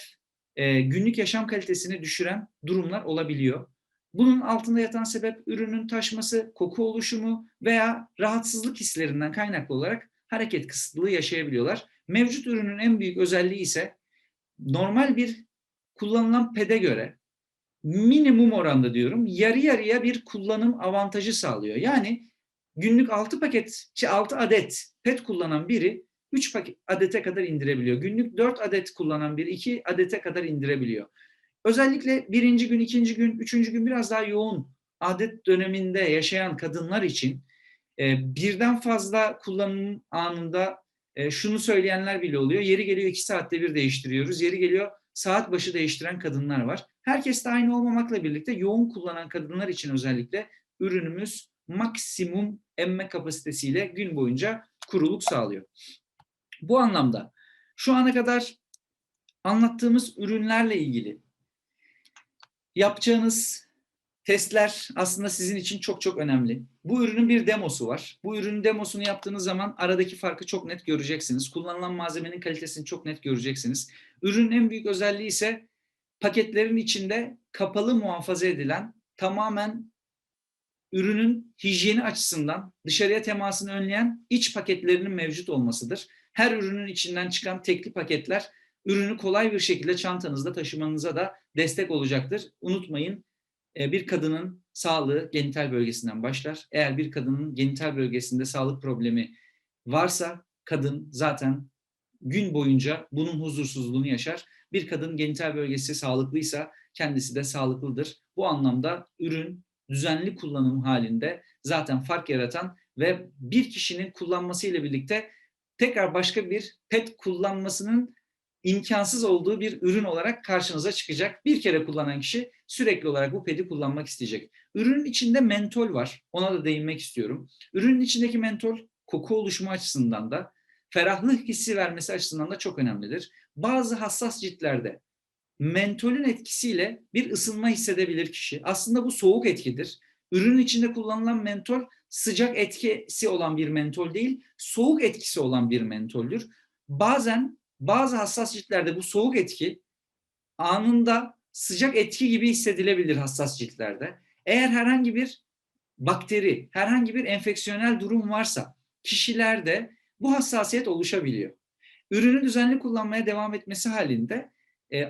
günlük yaşam kalitesini düşüren durumlar olabiliyor. Bunun altında yatan sebep ürünün taşması, koku oluşumu veya rahatsızlık hislerinden kaynaklı olarak hareket kısıtlılığı yaşayabiliyorlar. Mevcut ürünün en büyük özelliği ise normal bir kullanılan pede göre minimum oranda diyorum yarı yarıya bir kullanım avantajı sağlıyor. Yani günlük 6 adet pet kullanan biri 3 adete kadar indirebiliyor. Günlük 4 adet kullanan biri 2 adete kadar indirebiliyor. Özellikle birinci gün, ikinci gün, üçüncü gün biraz daha yoğun adet döneminde yaşayan kadınlar için birden fazla kullanım anında şunu söyleyenler bile oluyor. Yeri geliyor 2 saatte bir değiştiriyoruz. Yeri geliyor saat başı değiştiren kadınlar var. Herkes de aynı olmamakla birlikte yoğun kullanan kadınlar için özellikle ürünümüz maksimum emme kapasitesiyle gün boyunca kuruluk sağlıyor. Bu anlamda şu ana kadar anlattığımız ürünlerle ilgili yapacağınız testler aslında sizin için çok çok önemli. Bu ürünün bir demosu var. Bu ürünün demosunu yaptığınız zaman aradaki farkı çok net göreceksiniz. Kullanılan malzemenin kalitesini çok net göreceksiniz. Ürünün en büyük özelliği ise paketlerin içinde kapalı muhafaza edilen, tamamen ürünün hijyeni açısından dışarıya temasını önleyen iç paketlerinin mevcut olmasıdır. Her ürünün içinden çıkan tekli paketler ürünü kolay bir şekilde çantanızda taşımanıza da destek olacaktır. Unutmayın, bir kadının sağlığı genital bölgesinden başlar. Eğer bir kadının genital bölgesinde sağlık problemi varsa kadın zaten gün boyunca bunun huzursuzluğunu yaşar. Bir kadın genital bölgesi sağlıklıysa kendisi de sağlıklıdır. Bu anlamda ürün düzenli kullanım halinde zaten fark yaratan ve bir kişinin kullanmasıyla birlikte tekrar başka bir pet kullanmasının imkansız olduğu bir ürün olarak karşınıza çıkacak. Bir kere kullanan kişi sürekli olarak bu pedi kullanmak isteyecek. Ürünün içinde mentol var. Ona da değinmek istiyorum. Ürünün içindeki mentol koku oluşumu açısından da ferahlık hissi vermesi açısından da çok önemlidir. Bazı hassas ciltlerde mentolün etkisiyle bir ısınma hissedebilir kişi. Aslında bu soğuk etkidir. Ürünün içinde kullanılan mentol sıcak etkisi olan bir mentol değil, soğuk etkisi olan bir mentoldür. Bazen bazı hassas ciltlerde bu soğuk etki anında sıcak etki gibi hissedilebilir hassas ciltlerde. Eğer herhangi bir bakteri, herhangi bir enfeksiyonel durum varsa kişilerde bu hassasiyet oluşabiliyor. Ürünü düzenli kullanmaya devam etmesi halinde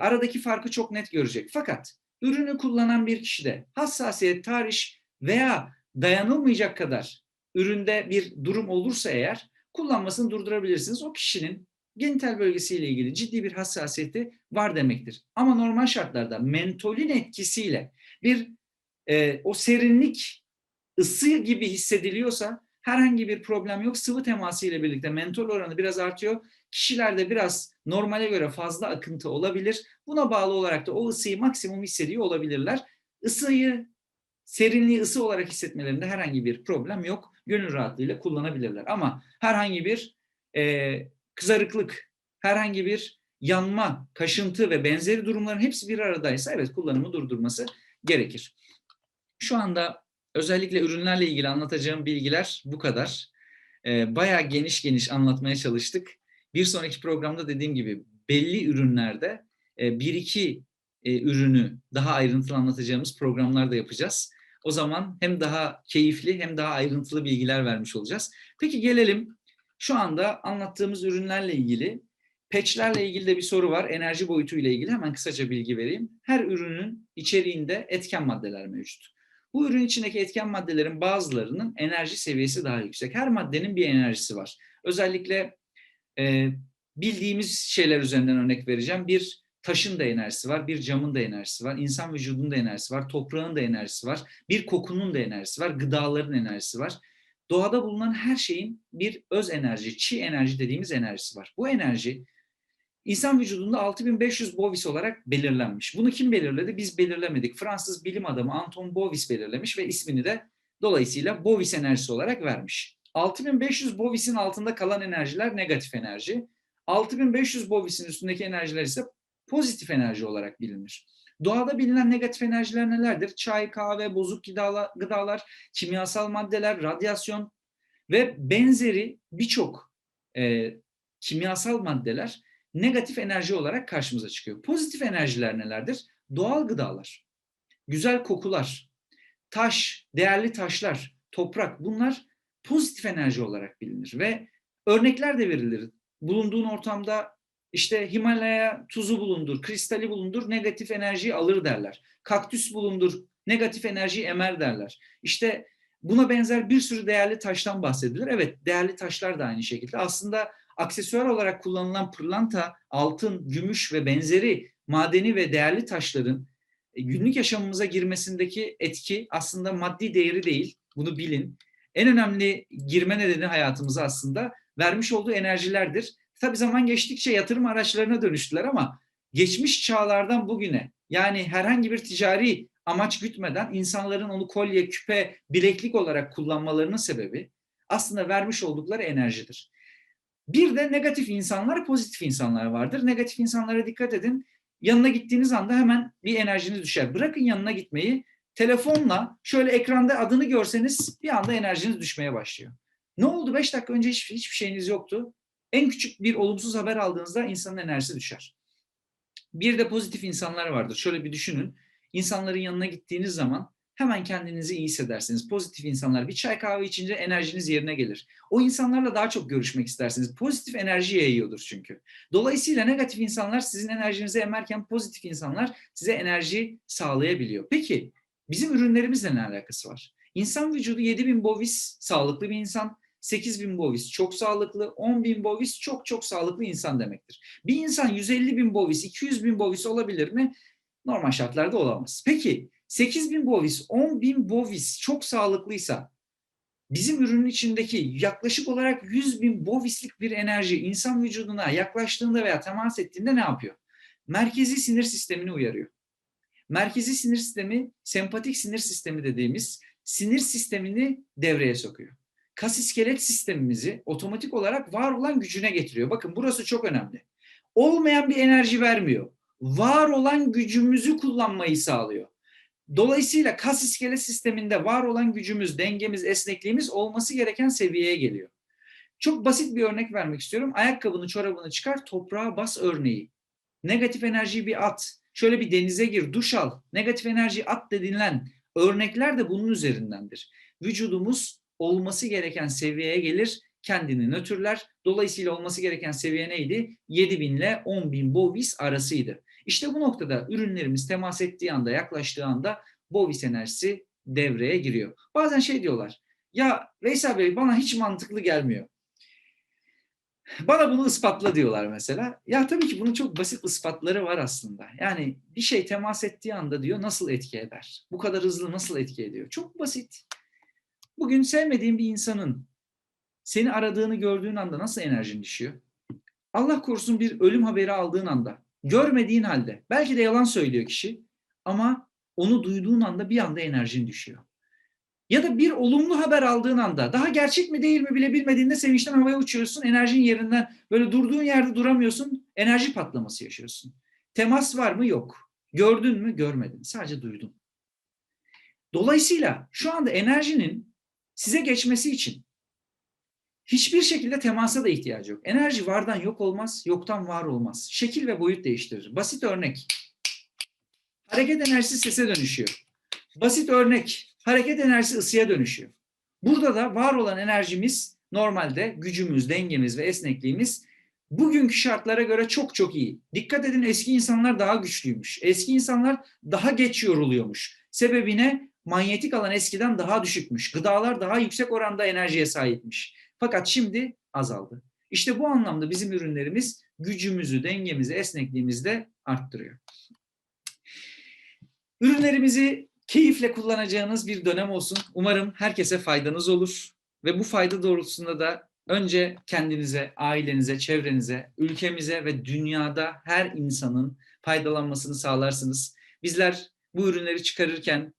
aradaki farkı çok net görecek. Fakat ürünü kullanan bir kişide hassasiyet, tahriş veya dayanılmayacak kadar üründe bir durum olursa eğer kullanmasını durdurabilirsiniz. O kişinin genital bölgesiyle ilgili ciddi bir hassasiyeti var demektir. Ama normal şartlarda mentolin etkisiyle bir o serinlik, ısı gibi hissediliyorsa herhangi bir problem yok. Sıvı teması ile birlikte mentol oranı biraz artıyor. Kişilerde biraz normale göre fazla akıntı olabilir. Buna bağlı olarak da o ısıyı maksimum hissediyor olabilirler. Isıyı, serinliği ısı olarak hissetmelerinde herhangi bir problem yok. Gönül rahatlığıyla kullanabilirler. Ama herhangi bir kızarıklık, herhangi bir yanma, kaşıntı ve benzeri durumların hepsi bir aradaysa evet kullanımı durdurması gerekir. Şu anda özellikle ürünlerle ilgili anlatacağım bilgiler bu kadar. Bayağı geniş anlatmaya çalıştık. Bir sonraki programda dediğim gibi belli ürünlerde bir iki ürünü daha ayrıntılı anlatacağımız programlar da yapacağız. O zaman hem daha keyifli hem daha ayrıntılı bilgiler vermiş olacağız. Peki gelelim şu anda anlattığımız ürünlerle ilgili. Patch'lerle ilgili de bir soru var. Enerji boyutuyla ilgili hemen kısaca bilgi vereyim. Her ürünün içeriğinde etken maddeler mevcut. Bu ürün içindeki etken maddelerin bazılarının enerji seviyesi daha yüksek. Her maddenin bir enerjisi var. Özellikle bildiğimiz şeyler üzerinden örnek vereceğim. Bir taşın da enerjisi var, bir camın da enerjisi var, insan vücudunun da enerjisi var, toprağın da enerjisi var, bir kokunun da enerjisi var, gıdaların enerjisi var. Doğada bulunan her şeyin bir öz enerji, chi enerji dediğimiz enerjisi var. Bu enerji İnsan vücudunda 6500 Bovis olarak belirlenmiş. Bunu kim belirledi? Biz belirlemedik. Fransız bilim adamı Anton Bovis belirlemiş ve ismini de dolayısıyla Bovis enerjisi olarak vermiş. 6500 Bovis'in altında kalan enerjiler negatif enerji. 6500 bovisin üstündeki enerjiler ise pozitif enerji olarak bilinir. Doğada bilinen negatif enerjiler nelerdir? Çay, kahve, bozuk gıdalar, kimyasal maddeler, radyasyon ve benzeri birçok kimyasal maddeler negatif enerji olarak karşımıza çıkıyor. Pozitif enerjiler nelerdir? Doğal gıdalar, güzel kokular, taş, değerli taşlar, toprak, bunlar pozitif enerji olarak bilinir ve örnekler de verilir. Bulunduğun ortamda işte Himalaya tuzu bulundur, kristali bulundur, negatif enerjiyi alır derler. Kaktüs bulundur, negatif enerjiyi emer derler. İşte buna benzer bir sürü değerli taştan bahsedilir. Evet, değerli taşlar da aynı şekilde. Aslında aksesuar olarak kullanılan pırlanta, altın, gümüş ve benzeri madeni ve değerli taşların günlük yaşamımıza girmesindeki etki aslında maddi değeri değil. Bunu bilin. En önemli girme nedeni hayatımıza aslında vermiş olduğu enerjilerdir. Tabii zaman geçtikçe yatırım araçlarına dönüştüler ama geçmiş çağlardan bugüne, yani herhangi bir ticari amaç gütmeden insanların onu kolye, küpe, bileklik olarak kullanmalarının sebebi aslında vermiş oldukları enerjidir. Bir de negatif insanlar, pozitif insanlar vardır. Negatif insanlara dikkat edin. Yanına gittiğiniz anda hemen bir enerjiniz düşer. Bırakın yanına gitmeyi, telefonla şöyle ekranda adını görseniz bir anda enerjiniz düşmeye başlıyor. Ne oldu? 5 dakika önce hiçbir şeyiniz yoktu. En küçük bir olumsuz haber aldığınızda insanın enerjisi düşer. Bir de pozitif insanlar vardır. Şöyle bir düşünün. İnsanların yanına gittiğiniz zaman hemen kendinizi iyi hissedersiniz. Pozitif insanlar, bir çay kahve içince enerjiniz yerine gelir. O insanlarla daha çok görüşmek istersiniz. Pozitif enerji yayıyordur çünkü. Dolayısıyla negatif insanlar sizin enerjinizi emerken pozitif insanlar size enerji sağlayabiliyor. Peki bizim ürünlerimizle ne alakası var? İnsan vücudu 7000 bovis sağlıklı bir insan, 8000 bovis çok sağlıklı, 10.000 bovis çok çok sağlıklı insan demektir. Bir insan 150.000 bovis, 200.000 bovis olabilir mi? Normal şartlarda olamaz. Peki 8.000 bovis, 10.000 bovis çok sağlıklıysa bizim ürünün içindeki yaklaşık olarak 100.000 bovislik bir enerji insan vücuduna yaklaştığında veya temas ettiğinde ne yapıyor? Merkezi sinir sistemini uyarıyor. Merkezi sinir sistemi, sempatik sinir sistemi dediğimiz sinir sistemini devreye sokuyor. Kas iskelet sistemimizi otomatik olarak var olan gücüne getiriyor. Bakın burası çok önemli. Olmayan bir enerji vermiyor. Var olan gücümüzü kullanmayı sağlıyor. Dolayısıyla kas iskelet sisteminde var olan gücümüz, dengemiz, esnekliğimiz olması gereken seviyeye geliyor. Çok basit bir örnek vermek istiyorum. Ayakkabını, çorabını çıkar, toprağa bas örneği. Negatif enerjiyi bir at. Şöyle bir denize gir, duş al. Negatif enerjiyi at denilen örnekler de bunun üzerindendir. Vücudumuz olması gereken seviyeye gelir, kendini nötrler. Dolayısıyla olması gereken seviye neydi? 7.000 ile 10.000 bovis arasıydı. İşte bu noktada ürünlerimiz temas ettiği anda, yaklaştığı anda bovis enerjisi devreye giriyor. Bazen şey diyorlar, ya Veysel Bey bana hiç mantıklı gelmiyor. Bana bunu ispatla diyorlar mesela. Ya tabii ki bunun çok basit ispatları var aslında. Yani bir şey temas ettiği anda diyor nasıl etki eder? Bu kadar hızlı nasıl etki ediyor? Çok basit. Bugün sevmediğin bir insanın seni aradığını gördüğün anda nasıl enerjin düşüyor? Allah korusun bir ölüm haberi aldığın anda, görmediğin halde, belki de yalan söylüyor kişi ama onu duyduğun anda bir anda enerjin düşüyor. Ya da bir olumlu haber aldığın anda daha gerçek mi değil mi bile bilmediğinde sevinçten havaya uçuyorsun. Enerjin yerinden böyle durduğun yerde duramıyorsun. Enerji patlaması yaşıyorsun. Temas var mı? Yok. Gördün mü? Görmedin. Sadece duydun. Dolayısıyla şu anda enerjinin size geçmesi için hiçbir şekilde temasa da ihtiyacı yok. Enerji vardan yok olmaz, yoktan var olmaz. Şekil ve boyut değiştirir. Basit örnek. Hareket enerjisi sese dönüşüyor. Basit örnek. Hareket enerjisi ısıya dönüşüyor. Burada da var olan enerjimiz normalde gücümüz, dengemiz ve esnekliğimiz bugünkü şartlara göre çok çok iyi. Dikkat edin, eski insanlar daha güçlüymüş. Eski insanlar daha geç yoruluyormuş. Sebebine manyetik alan eskiden daha düşükmüş. Gıdalar daha yüksek oranda enerjiye sahipmiş. Fakat şimdi azaldı. İşte bu anlamda bizim ürünlerimiz gücümüzü, dengemizi, esnekliğimizi de arttırıyor. Ürünlerimizi keyifle kullanacağınız bir dönem olsun. Umarım herkese faydanız olur ve bu fayda doğrultusunda da önce kendinize, ailenize, çevrenize, ülkemize ve dünyada her insanın faydalanmasını sağlarsınız. Bizler bu ürünleri çıkarırken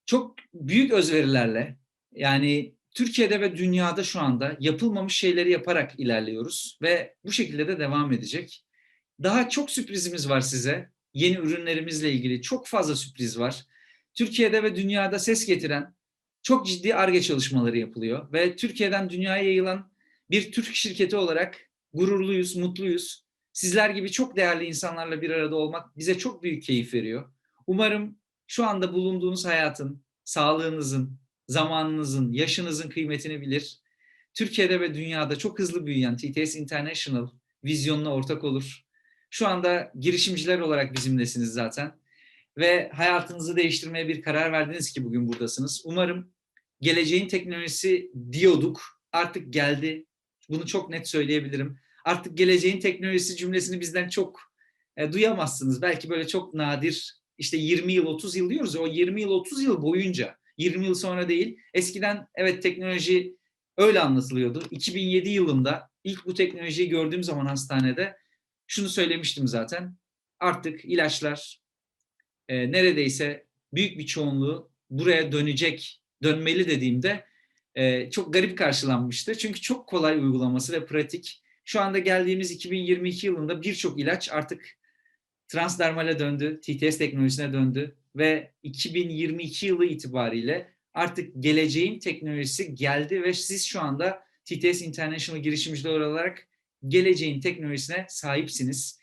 çok büyük özverilerle, yani Türkiye'de ve dünyada şu anda yapılmamış şeyleri yaparak ilerliyoruz ve bu şekilde de devam edecek. Daha çok sürprizimiz var size. Yeni ürünlerimizle ilgili çok fazla sürpriz var. Türkiye'de ve dünyada ses getiren çok ciddi Ar-Ge çalışmaları yapılıyor ve Türkiye'den dünyaya yayılan bir Türk şirketi olarak gururluyuz, mutluyuz. Sizler gibi çok değerli insanlarla bir arada olmak bize çok büyük keyif veriyor. Umarım şu anda bulunduğunuz hayatın, sağlığınızın, zamanınızın, yaşınızın kıymetini bilir. Türkiye'de ve dünyada çok hızlı büyüyen TTS International vizyonuna ortak olur. Şu anda girişimciler olarak bizimlesiniz zaten ve hayatınızı değiştirmeye bir karar verdiniz ki bugün buradasınız. Umarım geleceğin teknolojisi diyorduk, artık geldi. Bunu çok net söyleyebilirim. Artık geleceğin teknolojisi cümlesini bizden çok duyamazsınız. Belki böyle çok nadir, işte 20 yıl, 30 yıl diyoruz ya, o 20 yıl, 30 yıl boyunca, 20 yıl sonra değil. Eskiden evet teknoloji öyle anlatılıyordu. 2007 yılında ilk bu teknolojiyi gördüğüm zaman hastanede şunu söylemiştim zaten. Artık ilaçlar neredeyse büyük bir çoğunluğu buraya dönmeli dediğimde çok garip karşılanmıştı. Çünkü çok kolay uygulaması ve pratik. Şu anda geldiğimiz 2022 yılında birçok ilaç artık transdermale döndü, TTS teknolojisine döndü ve 2022 yılı itibariyle artık geleceğin teknolojisi geldi ve siz şu anda TTS International girişimciler olarak geleceğin teknolojisine sahipsiniz.